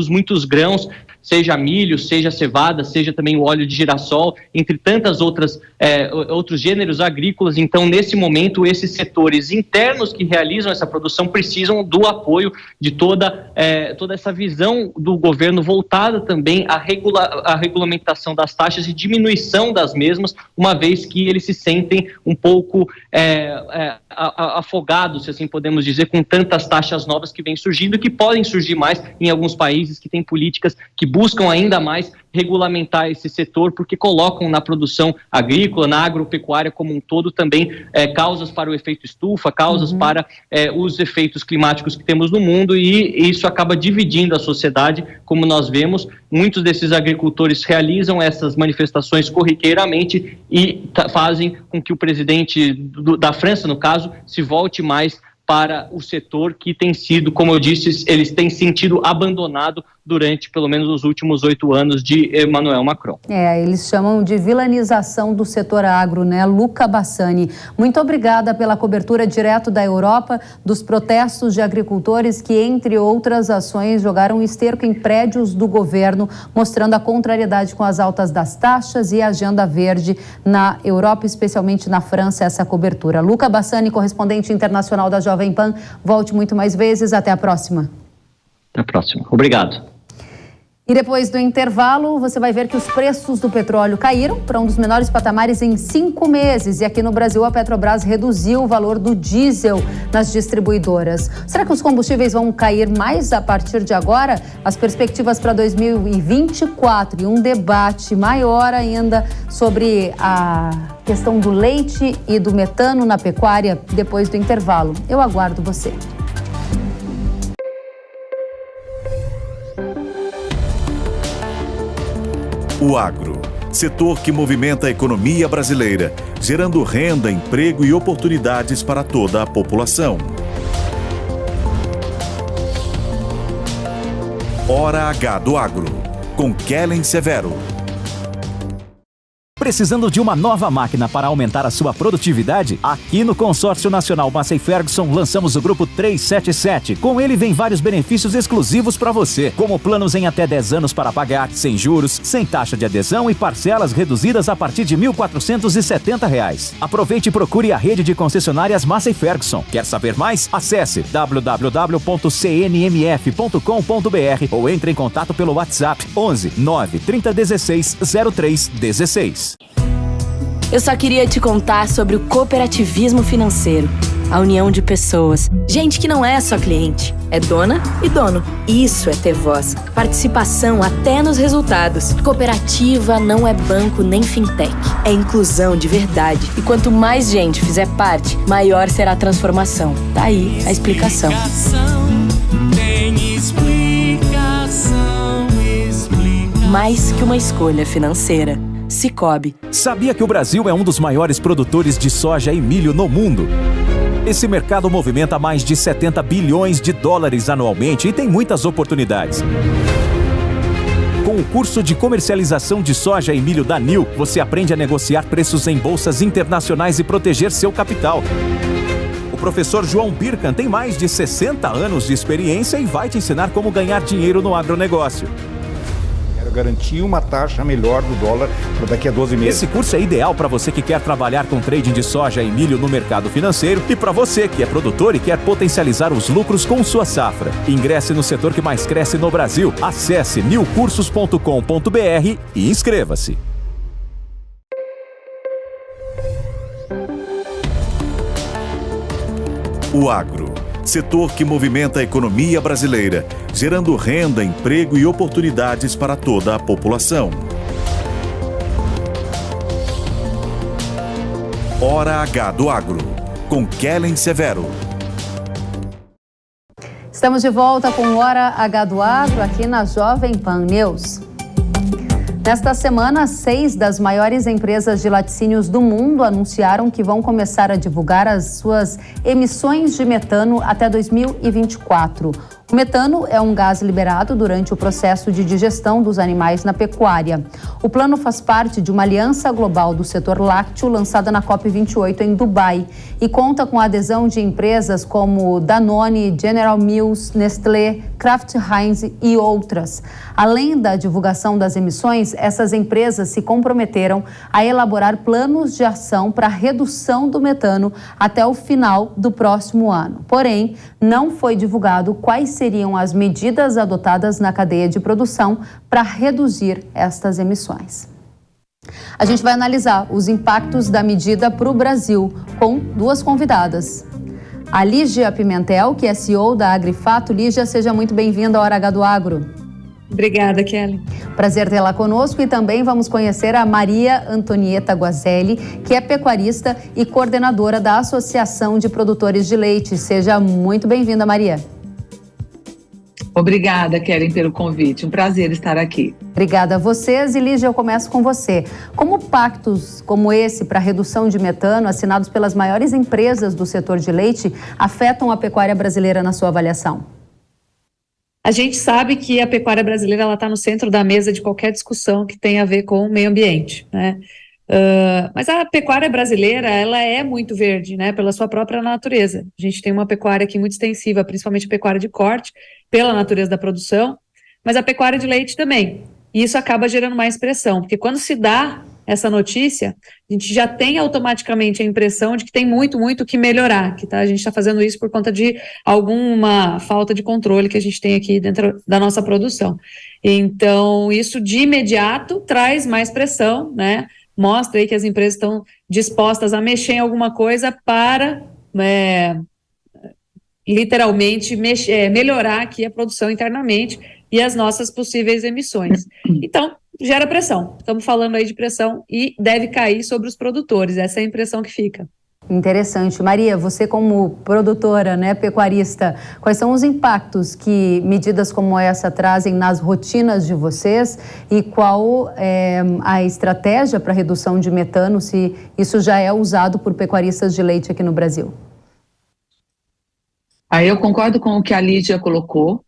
produz muitos grãos, seja milho, seja cevada, seja também o óleo de girassol, entre tantas outros gêneros agrícolas. Então, nesse momento, esses setores internos que realizam essa produção precisam do apoio de toda essa visão do governo voltada também à regulamentação das taxas e diminuição das mesmas, uma vez que eles se sentem um pouco afogados, se assim podemos dizer, com tantas taxas novas que vêm surgindo e que podem surgir mais em alguns países que têm políticas que buscam ainda mais regulamentar esse setor, porque colocam na produção agrícola, na agropecuária como um todo também causas para o efeito estufa, causas para os efeitos climáticos que temos no mundo, e isso acaba dividindo a sociedade, como nós vemos. Muitos desses agricultores realizam essas manifestações corriqueiramente e fazem com que o presidente da França, no caso, se volte mais para o setor que tem sido, como eu disse, eles têm sentido abandonado durante pelo menos os últimos 8 anos de Emmanuel Macron. Eles chamam de vilanização do setor agro, né? Luca Bassani, muito obrigada pela cobertura direto da Europa dos protestos de agricultores que, entre outras ações, jogaram esterco em prédios do governo, mostrando a contrariedade com as altas das taxas e a agenda verde na Europa, especialmente na França, essa cobertura. Luca Bassani, correspondente internacional da Jovem Pan, volte muito mais vezes. Até a próxima. Até a próxima. Obrigado. E depois do intervalo, você vai ver que os preços do petróleo caíram para um dos menores patamares em 5 meses. E aqui no Brasil, a Petrobras reduziu o valor do diesel nas distribuidoras. Será que os combustíveis vão cair mais a partir de agora? As perspectivas para 2024 e um debate maior ainda sobre a questão do leite e do metano na pecuária depois do intervalo. Eu aguardo você. O agro, setor que movimenta a economia brasileira, gerando renda, emprego e oportunidades para toda a população. Hora H do Agro, com Kellen Severo. Precisando de uma nova máquina para aumentar a sua produtividade? Aqui no Consórcio Nacional Massey Ferguson lançamos o Grupo 377. Com ele vem vários benefícios exclusivos para você, como planos em até 10 anos para pagar, sem juros, sem taxa de adesão e parcelas reduzidas a partir de R$ 1.470. Aproveite e procure a rede de concessionárias Massey Ferguson. Quer saber mais? Acesse www.cnmf.com.br ou entre em contato pelo WhatsApp 11 9 3016 0316. Eu só queria te contar sobre o cooperativismo financeiro, a união de pessoas, gente que não é só cliente, é dona e dono. Isso é ter voz, participação até nos resultados. Cooperativa não é banco nem fintech, é inclusão de verdade. E quanto mais gente fizer parte, maior será a transformação. Tá aí a explicação. Mais que uma escolha financeira. Cicobi. Sabia que o Brasil é um dos maiores produtores de soja e milho no mundo? Esse mercado movimenta mais de 70 bilhões de dólares anualmente e tem muitas oportunidades. Com o curso de comercialização de soja e milho da NIL, você aprende a negociar preços em bolsas internacionais e proteger seu capital. O professor João Birkan tem mais de 60 anos de experiência e vai te ensinar como ganhar dinheiro no agronegócio. Garantir uma taxa melhor do dólar para daqui a 12 meses. Esse curso é ideal para você que quer trabalhar com trading de soja e milho no mercado financeiro e para você que é produtor e quer potencializar os lucros com sua safra. Ingresse no setor que mais cresce no Brasil. Acesse nilcursos.com.br e inscreva-se. O agro, setor que movimenta a economia brasileira, gerando renda, emprego e oportunidades para toda a população. Hora H do Agro, com Kellen Severo. Estamos de volta com Hora H do Agro aqui na Jovem Pan News. Nesta semana, 6 das maiores empresas de laticínios do mundo anunciaram que vão começar a divulgar as suas emissões de metano até 2024. O metano é um gás liberado durante o processo de digestão dos animais na pecuária. O plano faz parte de uma aliança global do setor lácteo lançada na COP28 em Dubai e conta com a adesão de empresas como Danone, General Mills, Nestlé, Kraft Heinz e outras. Além da divulgação das emissões, essas empresas se comprometeram a elaborar planos de ação para a redução do metano até o final do próximo ano. Porém, não foi divulgado quais seriam as medidas adotadas na cadeia de produção para reduzir estas emissões. A gente vai analisar os impactos da medida para o Brasil com duas convidadas. A Lígia Pimentel, que é CEO da Agrifato. Lígia, seja muito bem-vinda ao Hora H do Agro. Obrigada, Kelly. Prazer tê-la conosco e também vamos conhecer a Maria Antonieta Guazelli, que é pecuarista e coordenadora da Associação de Produtores de Leite. Seja muito bem-vinda, Maria. Obrigada, Kelly, pelo convite. Um prazer estar aqui. Obrigada a vocês. E Lígia, eu começo com você. Como pactos como esse para redução de metano, assinados pelas maiores empresas do setor de leite, afetam a pecuária brasileira na sua avaliação? A gente sabe que a pecuária brasileira está no centro da mesa de qualquer discussão que tenha a ver com o meio ambiente, né? Mas a pecuária brasileira, ela é muito verde, né, pela sua própria natureza. A gente tem uma pecuária aqui muito extensiva, principalmente a pecuária de corte, pela natureza da produção, mas a pecuária de leite também. E isso acaba gerando mais pressão, porque quando se dá essa notícia, a gente já tem automaticamente a impressão de que tem muito que melhorar, que a gente está fazendo isso por conta de alguma falta de controle que a gente tem aqui dentro da nossa produção. Então, isso de imediato traz mais pressão, né? Mostra aí que as empresas estão dispostas a mexer em alguma coisa para, literalmente, melhorar aqui a produção internamente e as nossas possíveis emissões. Então, gera pressão. Estamos falando aí de pressão e deve cair sobre os produtores. Essa é a impressão que fica. Interessante. Maria, você como produtora, né, pecuarista, quais são os impactos que medidas como essa trazem nas rotinas de vocês e qual é a estratégia para redução de metano, se isso já é usado por pecuaristas de leite aqui no Brasil? Eu concordo com o que a Lígia colocou.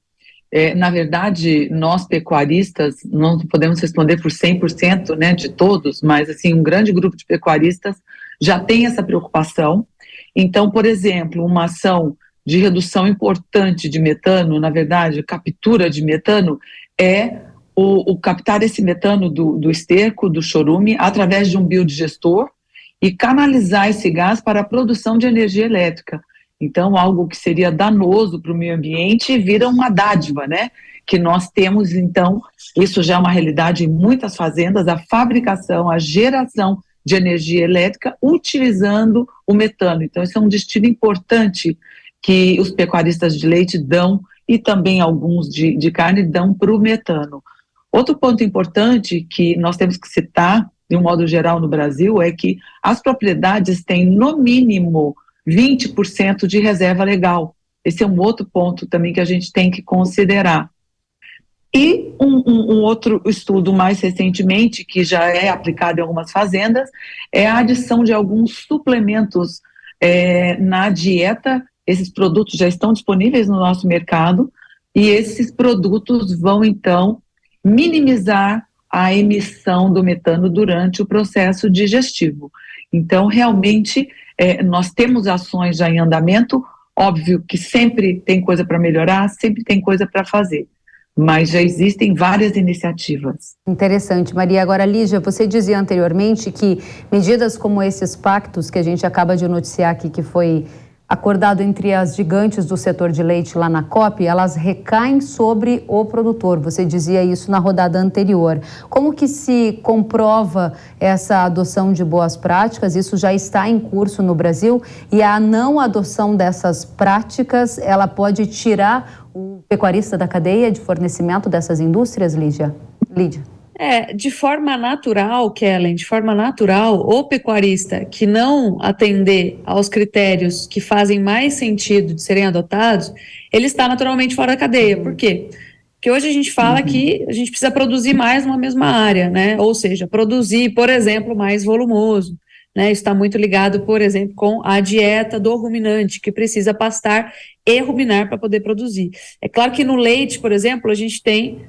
Na verdade, nós pecuaristas, não podemos responder por 100%, né, de todos, mas assim, um grande grupo de pecuaristas já tem essa preocupação. Então, por exemplo, uma ação de redução importante de metano, na verdade, captura de metano, é o captar esse metano do esterco, do chorume, através de um biodigestor e canalizar esse gás para a produção de energia elétrica. Então, algo que seria danoso para o meio ambiente vira uma dádiva, né? Que nós temos, então, isso já é uma realidade em muitas fazendas, a fabricação, a geração de energia elétrica utilizando o metano. Então, isso é um destino importante que os pecuaristas de leite dão e também alguns de carne dão para o metano. Outro ponto importante que nós temos que citar, de um modo geral no Brasil, é que as propriedades têm, no mínimo, 20% de reserva legal. Esse é um outro ponto também que a gente tem que considerar. E um outro estudo mais recentemente, que já é aplicado em algumas fazendas, é a adição de alguns suplementos na dieta. Esses produtos já estão disponíveis no nosso mercado e esses produtos vão, então, minimizar a emissão do metano durante o processo digestivo. Então, realmente, nós temos ações já em andamento. Óbvio que sempre tem coisa para melhorar, sempre tem coisa para fazer, mas já existem várias iniciativas. Interessante, Maria. Agora, Lígia, você dizia anteriormente que medidas como esses pactos que a gente acaba de noticiar aqui, que foi acordado entre as gigantes do setor de leite lá na COP, elas recaem sobre o produtor. Você dizia isso na rodada anterior. Como que se comprova essa adoção de boas práticas? Isso já está em curso no Brasil e a não adoção dessas práticas, ela pode tirar o pecuarista da cadeia de fornecimento dessas indústrias, Lídia? De forma natural, Kellen, de forma natural, o pecuarista que não atender aos critérios que fazem mais sentido de serem adotados, ele está naturalmente fora da cadeia. Por quê? Porque hoje a gente fala que a gente precisa produzir mais numa mesma área, né? Ou seja, produzir, por exemplo, mais volumoso, né? Isso está muito ligado, por exemplo, com a dieta do ruminante, que precisa pastar e ruminar para poder produzir. É claro que no leite, por exemplo, a gente tem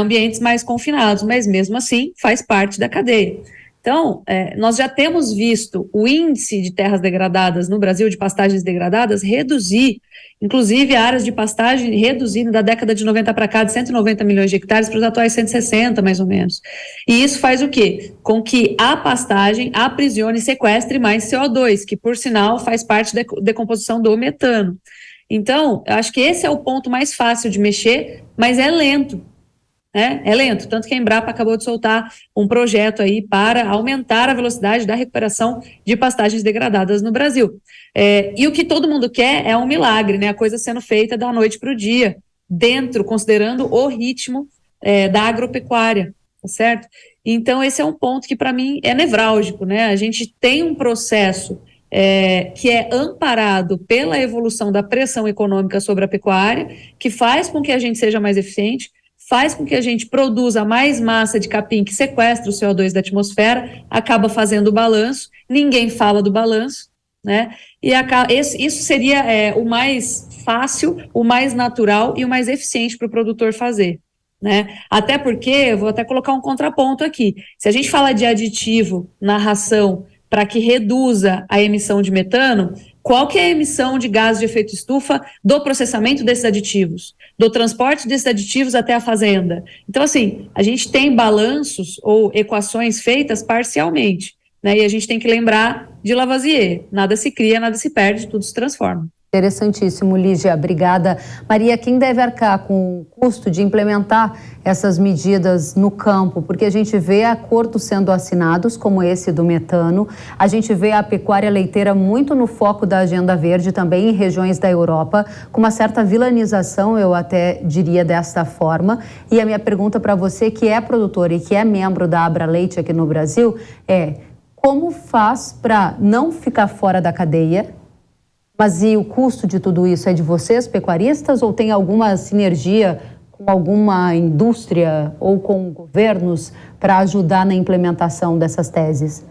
ambientes mais confinados, mas mesmo assim faz parte da cadeia. Então, nós já temos visto o índice de terras degradadas no Brasil, de pastagens degradadas, reduzir, inclusive áreas de pastagem reduzindo da década de 90 para cá, de 190 milhões de hectares para os atuais 160, mais ou menos. E isso faz o quê? Com que a pastagem aprisione e sequestre mais CO2, que, por sinal, faz parte da decomposição do metano. Então, eu acho que esse é o ponto mais fácil de mexer, mas é lento. É lento, tanto que a Embrapa acabou de soltar um projeto aí para aumentar a velocidade da recuperação de pastagens degradadas no Brasil. E o que todo mundo quer é um milagre, né? A coisa sendo feita da noite para o dia, considerando o ritmo da agropecuária, tá certo? Então, esse é um ponto que para mim é nevrálgico, né? A gente tem um processo que é amparado pela evolução da pressão econômica sobre a pecuária, que faz com que a gente seja mais eficiente, faz com que a gente produza mais massa de capim que sequestra o CO2 da atmosfera, acaba fazendo o balanço, ninguém fala do balanço, né? E isso seria o mais fácil, o mais natural e o mais eficiente para o produtor fazer, né? Até porque, eu vou até colocar um contraponto aqui, se a gente fala de aditivo na ração para que reduza a emissão de metano, qual que é a emissão de gases de efeito estufa do processamento desses aditivos, do transporte desses aditivos até a fazenda? Então, assim, a gente tem balanços ou equações feitas parcialmente, né? E a gente tem que lembrar de Lavoisier, nada se cria, nada se perde, tudo se transforma. Interessantíssimo, Lígia, obrigada. Maria, quem deve arcar com o custo de implementar essas medidas no campo? Porque a gente vê acordos sendo assinados, como esse do metano, a gente vê a pecuária leiteira muito no foco da agenda verde, também em regiões da Europa, com uma certa vilanização, eu até diria desta forma. E a minha pergunta para você, que é produtor e que é membro da Abra Leite aqui no Brasil, como faz para não ficar fora da cadeia? Mas e o custo de tudo isso é de vocês, pecuaristas, ou tem alguma sinergia com alguma indústria ou com governos para ajudar na implementação dessas teses?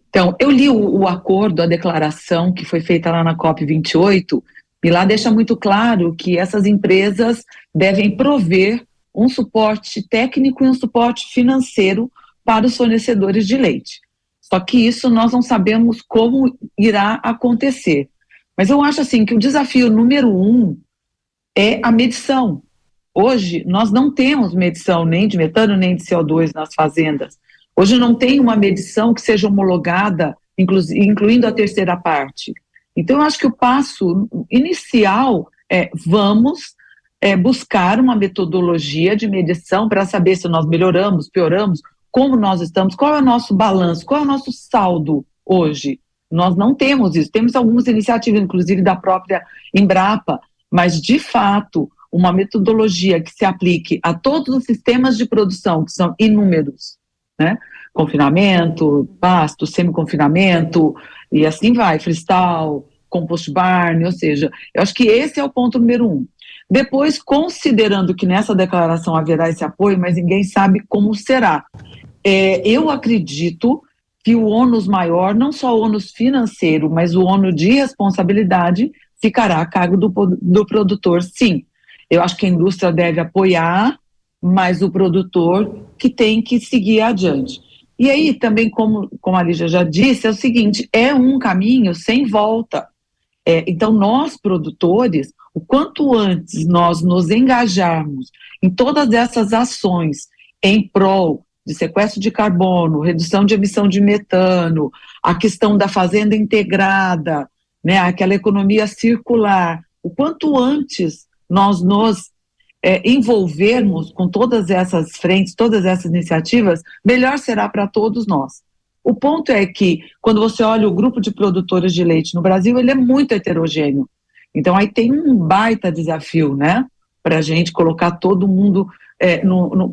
Então, eu li o acordo, a declaração que foi feita lá na COP28, e lá deixa muito claro que essas empresas devem prover um suporte técnico e um suporte financeiro para os fornecedores de leite. Só que isso nós não sabemos como irá acontecer. Mas eu acho assim que o desafio número 1 é a medição. Hoje nós não temos medição nem de metano nem de CO2 nas fazendas. Hoje não tem uma medição que seja homologada, incluindo a terceira parte. Então eu acho que o passo inicial vamos buscar uma metodologia de medição para saber se nós melhoramos, pioramos, como nós estamos, qual é o nosso balanço, qual é o nosso saldo hoje. Nós não temos isso, temos algumas iniciativas, inclusive da própria Embrapa, mas de fato, uma metodologia que se aplique a todos os sistemas de produção, que são inúmeros, né? Confinamento, pasto, semi-confinamento, e assim vai, freestyle, compost barn, ou seja, eu acho que esse é o ponto número 1. Depois, considerando que nessa declaração haverá esse apoio, mas ninguém sabe como será. Eu acredito que o ônus maior, não só o ônus financeiro, mas o ônus de responsabilidade ficará a cargo do produtor, sim. Eu acho que a indústria deve apoiar, mas o produtor que tem que seguir adiante. E aí também, como a Lígia já disse, é o seguinte, é um caminho sem volta. Então nós, produtores, o quanto antes nós nos engajarmos em todas essas ações em prol de sequestro de carbono, redução de emissão de metano, a questão da fazenda integrada, né, aquela economia circular, o quanto antes nós nos envolvermos com todas essas frentes, todas essas iniciativas, melhor será para todos nós. O ponto é que, quando você olha o grupo de produtores de leite no Brasil, ele é muito heterogêneo. Então, aí tem um baita desafio, né, para a gente colocar todo mundo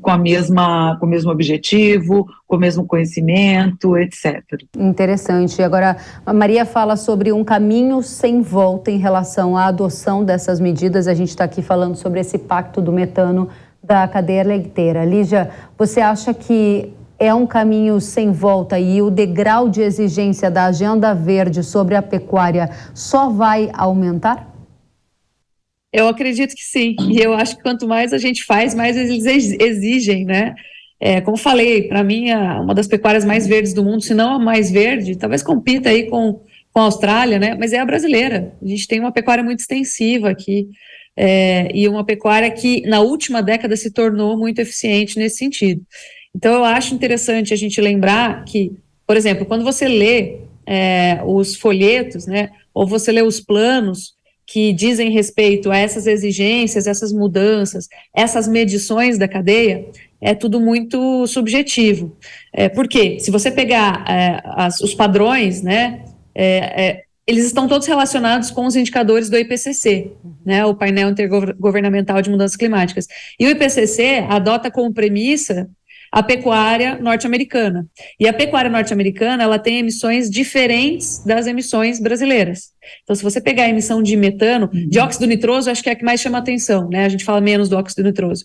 com o mesmo objetivo, com o mesmo conhecimento, etc. Interessante. Agora, a Maria fala sobre um caminho sem volta em relação à adoção dessas medidas. A gente está aqui falando sobre esse pacto do metano da cadeia leiteira. Lígia, você acha que é um caminho sem volta e o degrau de exigência da agenda verde sobre a pecuária só vai aumentar? Eu acredito que sim, e eu acho que quanto mais a gente faz, mais eles exigem, né? Como falei, para mim, uma das pecuárias mais verdes do mundo, se não a mais verde, talvez compita aí com a Austrália, né? Mas é a brasileira. A gente tem uma pecuária muito extensiva aqui, e uma pecuária que na última década se tornou muito eficiente nesse sentido. Então eu acho interessante a gente lembrar que, por exemplo, quando você lê os folhetos, né, ou você lê os planos que dizem respeito a essas exigências, essas mudanças, essas medições da cadeia, é tudo muito subjetivo. Porque se você pegar os padrões, né, eles estão todos relacionados com os indicadores do IPCC, né, o Painel Intergovernamental de Mudanças Climáticas. E o IPCC adota como premissa a pecuária norte-americana. E a pecuária norte-americana, ela tem emissões diferentes das emissões brasileiras. Então, se você pegar a emissão de metano, dióxido nitroso, acho que é a que mais chama atenção, né? A gente fala menos do óxido nitroso.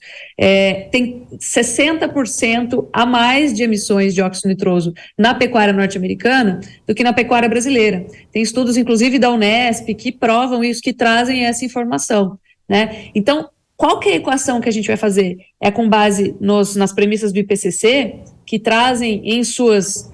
Tem 60% a mais de emissões de óxido nitroso na pecuária norte-americana do que na pecuária brasileira. Tem estudos, inclusive, da Unesp, que provam isso, que trazem essa informação, né? Então, qual que é a equação que a gente vai fazer? É com base nas premissas do IPCC, que trazem em suas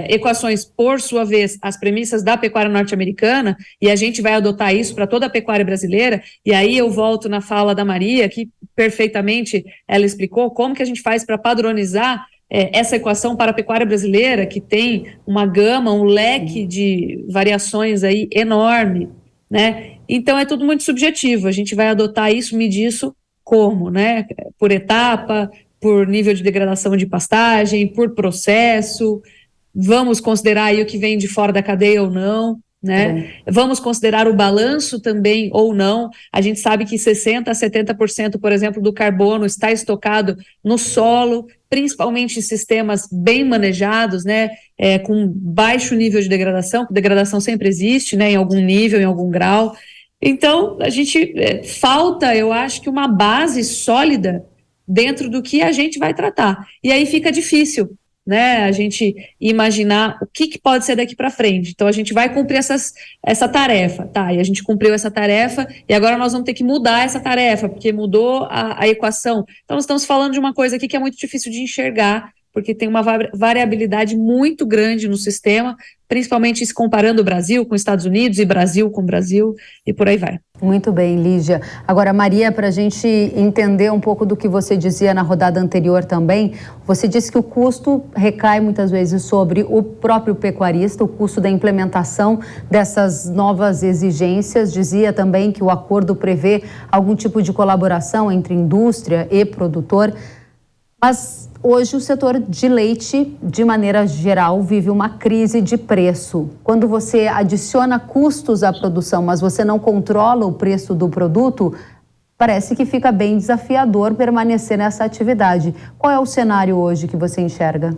equações, por sua vez, as premissas da pecuária norte-americana, e a gente vai adotar isso para toda a pecuária brasileira, e aí eu volto na fala da Maria, que perfeitamente ela explicou como que a gente faz para padronizar essa equação para a pecuária brasileira, que tem uma gama, um leque de variações aí enorme, né? Então é tudo muito subjetivo, a gente vai adotar isso, medir isso como, né? Por etapa, por nível de degradação de pastagem, por processo, vamos considerar aí o que vem de fora da cadeia ou não, né? Vamos considerar o balanço também ou não. A gente sabe que 60% a 70%, por exemplo, do carbono está estocado no solo, principalmente em sistemas bem manejados, né, com baixo nível de degradação. Degradação sempre existe, né, em algum nível, em algum grau. Então, a gente falta, eu acho que uma base sólida dentro do que a gente vai tratar. E aí fica difícil, né, a gente imaginar o que pode ser daqui para frente. Então, a gente vai cumprir essa tarefa, tá? E a gente cumpriu essa tarefa e agora nós vamos ter que mudar essa tarefa, porque mudou a equação. Então, nós estamos falando de uma coisa aqui que é muito difícil de enxergar, porque tem uma variabilidade muito grande no sistema, principalmente se comparando o Brasil com os Estados Unidos e Brasil com o Brasil, e por aí vai. Muito bem, Lígia. Agora, Maria, para a gente entender um pouco do que você dizia na rodada anterior também, você disse que o custo recai muitas vezes sobre o próprio pecuarista, o custo da implementação dessas novas exigências. Dizia também que o acordo prevê algum tipo de colaboração entre indústria e produtor, mas hoje o setor de leite, de maneira geral, vive uma crise de preço. Quando você adiciona custos à produção, mas você não controla o preço do produto, parece que fica bem desafiador permanecer nessa atividade. Qual é o cenário hoje que você enxerga?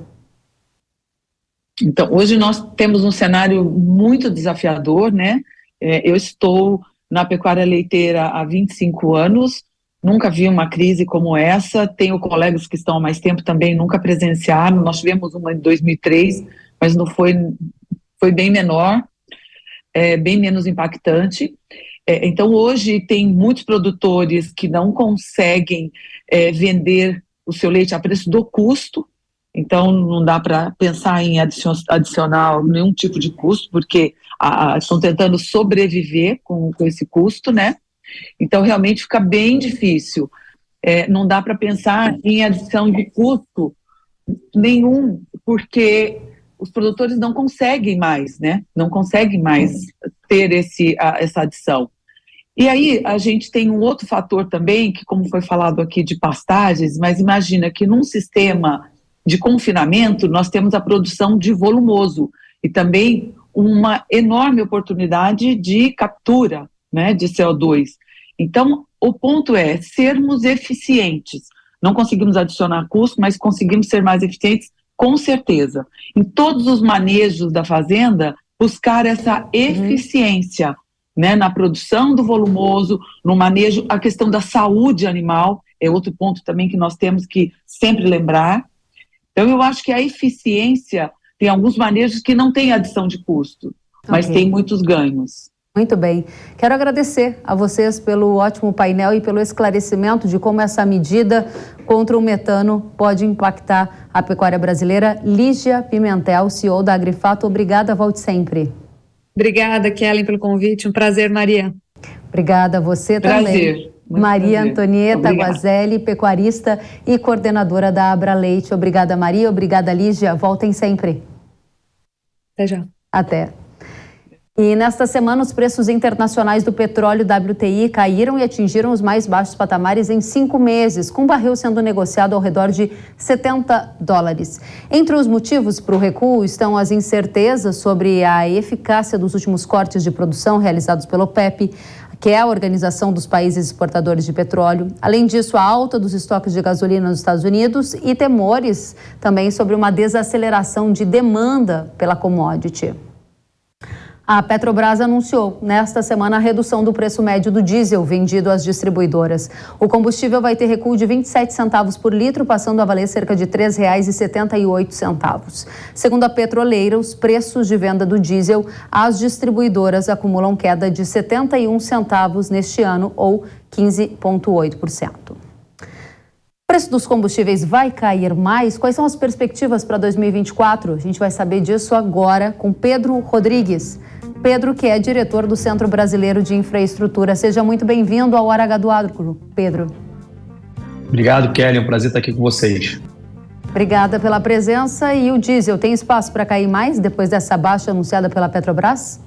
Então, hoje nós temos um cenário muito desafiador, né? Eu estou na pecuária leiteira há 25 anos, nunca vi uma crise como essa. Tenho colegas que estão há mais tempo também, nunca presenciaram. Nós tivemos uma em 2003, mas não foi bem menor, bem menos impactante. Então, hoje tem muitos produtores que não conseguem vender o seu leite a preço do custo. Então, não dá para pensar em adicionar nenhum tipo de custo, porque estão tentando sobreviver com esse custo, né? Então, realmente fica bem difícil. Não dá para pensar em adição de custo nenhum, porque os produtores não conseguem mais, né? Não conseguem mais ter essa adição. E aí, a gente tem um outro fator também, que como foi falado aqui de pastagens, mas imagina que num sistema de confinamento, nós temos a produção de volumoso e também uma enorme oportunidade de captura, né, de CO2. Então, o ponto é sermos eficientes. Não conseguimos adicionar custo, mas conseguimos ser mais eficientes, com certeza. Em todos os manejos da fazenda, buscar essa eficiência, né, na produção do volumoso, no manejo, a questão da saúde animal, é outro ponto também que nós temos que sempre lembrar. Então, eu acho que a eficiência tem alguns manejos que não tem adição de custo, mas tem muitos ganhos. Muito bem. Quero agradecer a vocês pelo ótimo painel e pelo esclarecimento de como essa medida contra o metano pode impactar a pecuária brasileira. Lígia Pimentel, CEO da Agrifato, obrigada, volte sempre. Obrigada, Kellen, pelo convite. Um prazer, Maria. Obrigada a você também. Maria Antonieta Guazelli, pecuarista e coordenadora da Abra Leite. Obrigada, Maria. Obrigada, Lígia. Voltem sempre. Até já. Até. E nesta semana, os preços internacionais do petróleo WTI caíram e atingiram os mais baixos patamares em 5 meses, com o barril sendo negociado ao redor de $70. Entre os motivos para o recuo estão as incertezas sobre a eficácia dos últimos cortes de produção realizados pelo OPEP, que é a Organização dos Países Exportadores de Petróleo. Além disso, a alta dos estoques de gasolina nos Estados Unidos e temores também sobre uma desaceleração de demanda pela commodity. A Petrobras anunciou nesta semana a redução do preço médio do diesel vendido às distribuidoras. O combustível vai ter recuo de 27 centavos por litro, passando a valer cerca de R$ 3,78. Segundo a petroleira, os preços de venda do diesel às distribuidoras acumulam queda de 71 centavos neste ano, ou 15,8%. O preço dos combustíveis vai cair mais? Quais são as perspectivas para 2024? A gente vai saber disso agora com Pedro Rodrigues. Pedro, que é diretor do Centro Brasileiro de Infraestrutura. Seja muito bem-vindo ao Hora H do Agro, Pedro. Obrigado, Kelly. É um prazer estar aqui com vocês. Obrigada pela presença. E o diesel, tem espaço para cair mais depois dessa baixa anunciada pela Petrobras?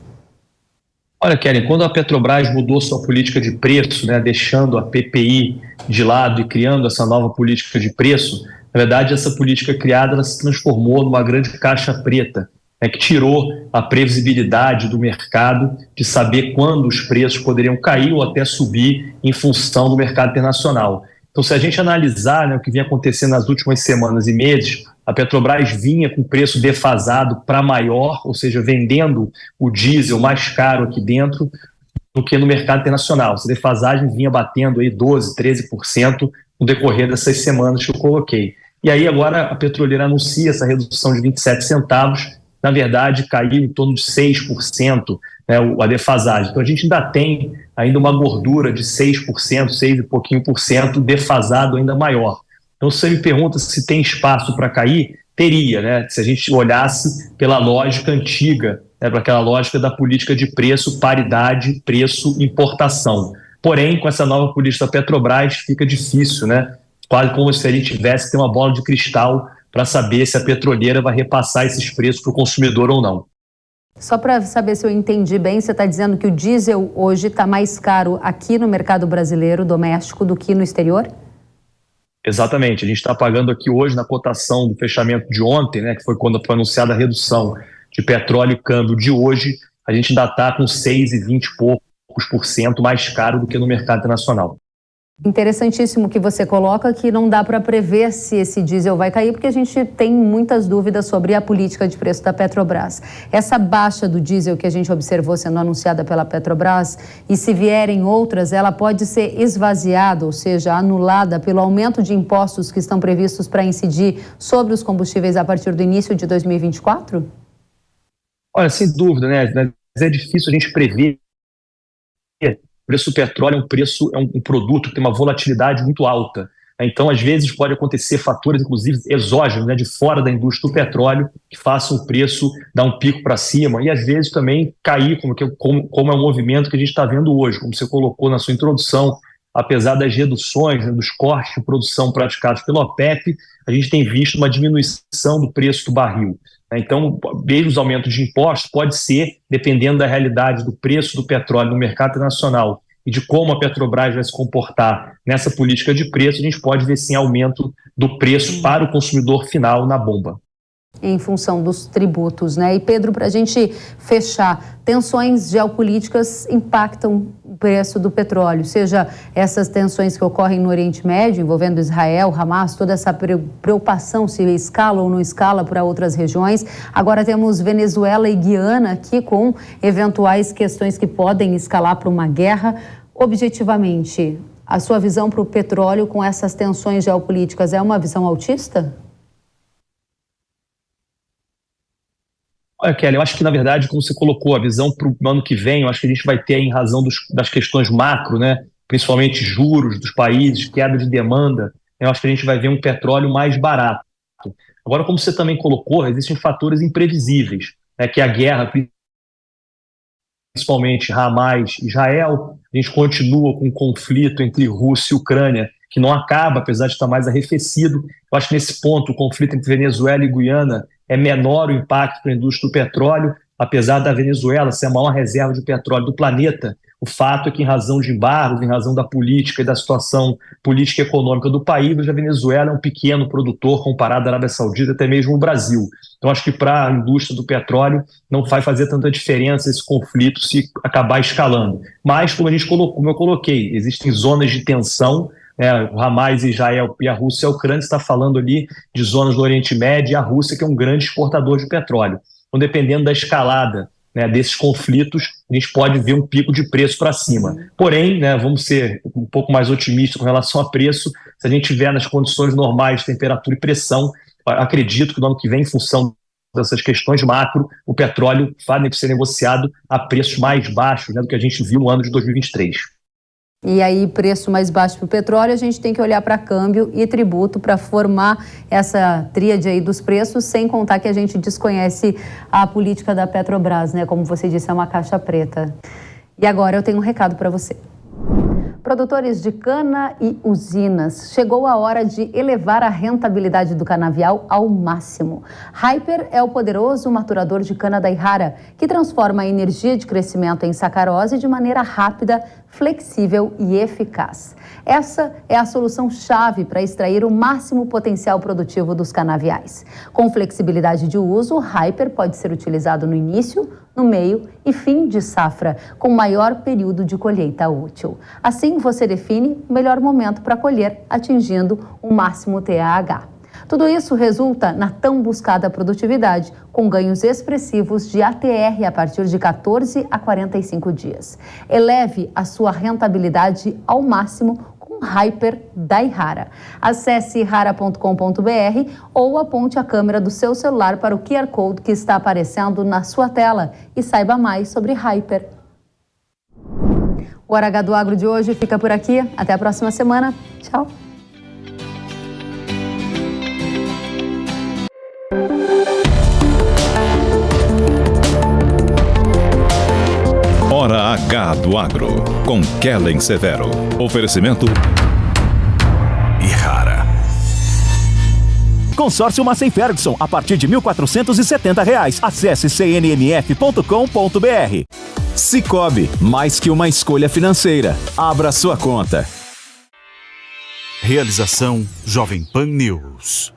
Olha, Kelly, quando a Petrobras mudou sua política de preço, deixando a PPI de lado e criando essa nova política de preço, na verdade, essa política criada ela se transformou numa grande caixa preta, que tirou a previsibilidade do mercado de saber quando os preços poderiam cair ou até subir em função do mercado internacional. Então, se a gente analisar o que vinha acontecendo nas últimas semanas e meses, a Petrobras vinha com preço defasado para maior, ou seja, vendendo o diesel mais caro aqui dentro do que no mercado internacional. Essa defasagem vinha batendo aí 12%, 13% no decorrer dessas semanas que eu coloquei. E aí agora a petroleira anuncia essa redução de 27 centavos, na verdade caiu em torno de 6%, a defasagem. Então a gente ainda tem uma gordura de 6%, 6 e pouquinho por cento, defasado ainda maior. Então se você me pergunta se tem espaço para cair, teria, se a gente olhasse pela lógica antiga, para aquela lógica da política de preço, paridade, preço, importação. Porém, com essa nova política da Petrobras, fica difícil, quase como se a gente tivesse que ter uma bola de cristal para saber se a petroleira vai repassar esses preços para o consumidor ou não. Só para saber se eu entendi bem, você está dizendo que o diesel hoje está mais caro aqui no mercado brasileiro, doméstico, do que no exterior? Exatamente. A gente está pagando aqui hoje na cotação do fechamento de ontem, que foi quando foi anunciada a redução de petróleo e câmbio de hoje, a gente ainda está com 6,20 e poucos por cento mais caro do que no mercado internacional. Interessantíssimo que você coloca que não dá para prever se esse diesel vai cair, porque a gente tem muitas dúvidas sobre a política de preço da Petrobras. Essa baixa do diesel que a gente observou sendo anunciada pela Petrobras, e se vierem outras, ela pode ser esvaziada, ou seja, anulada pelo aumento de impostos que estão previstos para incidir sobre os combustíveis a partir do início de 2024? Olha, sem dúvida, mas é difícil a gente prever. O preço do petróleo é um produto que tem uma volatilidade muito alta. Então, às vezes, pode acontecer fatores, inclusive, exógenos, de fora da indústria do petróleo, que façam o preço dar um pico para cima e, às vezes, também cair, como é um movimento que a gente está vendo hoje, como você colocou na sua introdução. Apesar das reduções, dos cortes de produção praticados pela OPEP, a gente tem visto uma diminuição do preço do barril. Então, mesmo os aumentos de impostos pode ser, dependendo da realidade do preço do petróleo no mercado internacional e de como a Petrobras vai se comportar nessa política de preço, a gente pode ver sim aumento do preço para o consumidor final na bomba. Em função dos tributos, E Pedro, para a gente fechar, tensões geopolíticas impactam o preço do petróleo, seja essas tensões que ocorrem no Oriente Médio, envolvendo Israel, Hamas, toda essa preocupação se escala ou não escala para outras regiões. Agora temos Venezuela e Guiana aqui com eventuais questões que podem escalar para uma guerra. Objetivamente, a sua visão para o petróleo com essas tensões geopolíticas é uma visão altista? Olha, Kelly, eu acho que, na verdade, como você colocou, a visão para o ano que vem, eu acho que a gente vai ter, em razão das questões macro, né, principalmente juros dos países, queda de demanda, eu acho que a gente vai ver um petróleo mais barato. Agora, como você também colocou, existem fatores imprevisíveis, né, que a guerra, principalmente Hamas e Israel, a gente continua com um conflito entre Rússia e Ucrânia, que não acaba, apesar de estar mais arrefecido. Eu acho que nesse ponto o conflito entre Venezuela e Guiana é menor o impacto para a indústria do petróleo, apesar da Venezuela ser a maior reserva de petróleo do planeta. O fato é que, em razão de embargos, em razão da política e da situação política e econômica do país, a Venezuela é um pequeno produtor comparado à Arábia Saudita, até mesmo o Brasil. Então, acho que para a indústria do petróleo não vai fazer tanta diferença esse conflito se acabar escalando. Mas, como eu coloquei, existem zonas de tensão. O Hamas e Israel e a Rússia e a Ucrânia está falando ali de zonas do Oriente Médio, e a Rússia, que é um grande exportador de petróleo. Então, dependendo da escalada, né, desses conflitos, a gente pode ver um pico de preço para cima. Porém, né, vamos ser um pouco mais otimistas com relação a preço. Se a gente tiver nas condições normais de temperatura e pressão, acredito que no ano que vem, em função dessas questões macro, o petróleo vai ser negociado a preços mais baixos, né, do que a gente viu no ano de 2023. E aí, preço mais baixo para o petróleo, a gente tem que olhar para câmbio e tributo para formar essa tríade aí dos preços, sem contar que a gente desconhece a política da Petrobras, né? Como você disse, é uma caixa preta. E agora eu tenho um recado para você. Produtores de cana e usinas, chegou a hora de elevar a rentabilidade do canavial ao máximo. Hyper é o poderoso maturador de cana da Yara, que transforma a energia de crescimento em sacarose de maneira rápida, flexível e eficaz. Essa é a solução-chave para extrair o máximo potencial produtivo dos canaviais. Com flexibilidade de uso, o Hyper pode ser utilizado no início, no meio e fim de safra, com maior período de colheita útil. Assim, você define o melhor momento para colher, atingindo o máximo TAH. Tudo isso resulta na tão buscada produtividade, com ganhos expressivos de ATR a partir de 14 a 45 dias. Eleve a sua rentabilidade ao máximo com Hyper da Yara. Acesse yara.com.br ou aponte a câmera do seu celular para o QR Code que está aparecendo na sua tela e saiba mais sobre Hyper. O Hora H do Agro de hoje fica por aqui. Até a próxima semana. Tchau. Hora H do Agro, com Kellen Severo. Oferecimento Yara. Consórcio Massey Ferguson, a partir de R$ 1.470. Acesse cnmf.com.br. Sicoob, mais que uma escolha financeira. Abra sua conta. Realização Jovem Pan News.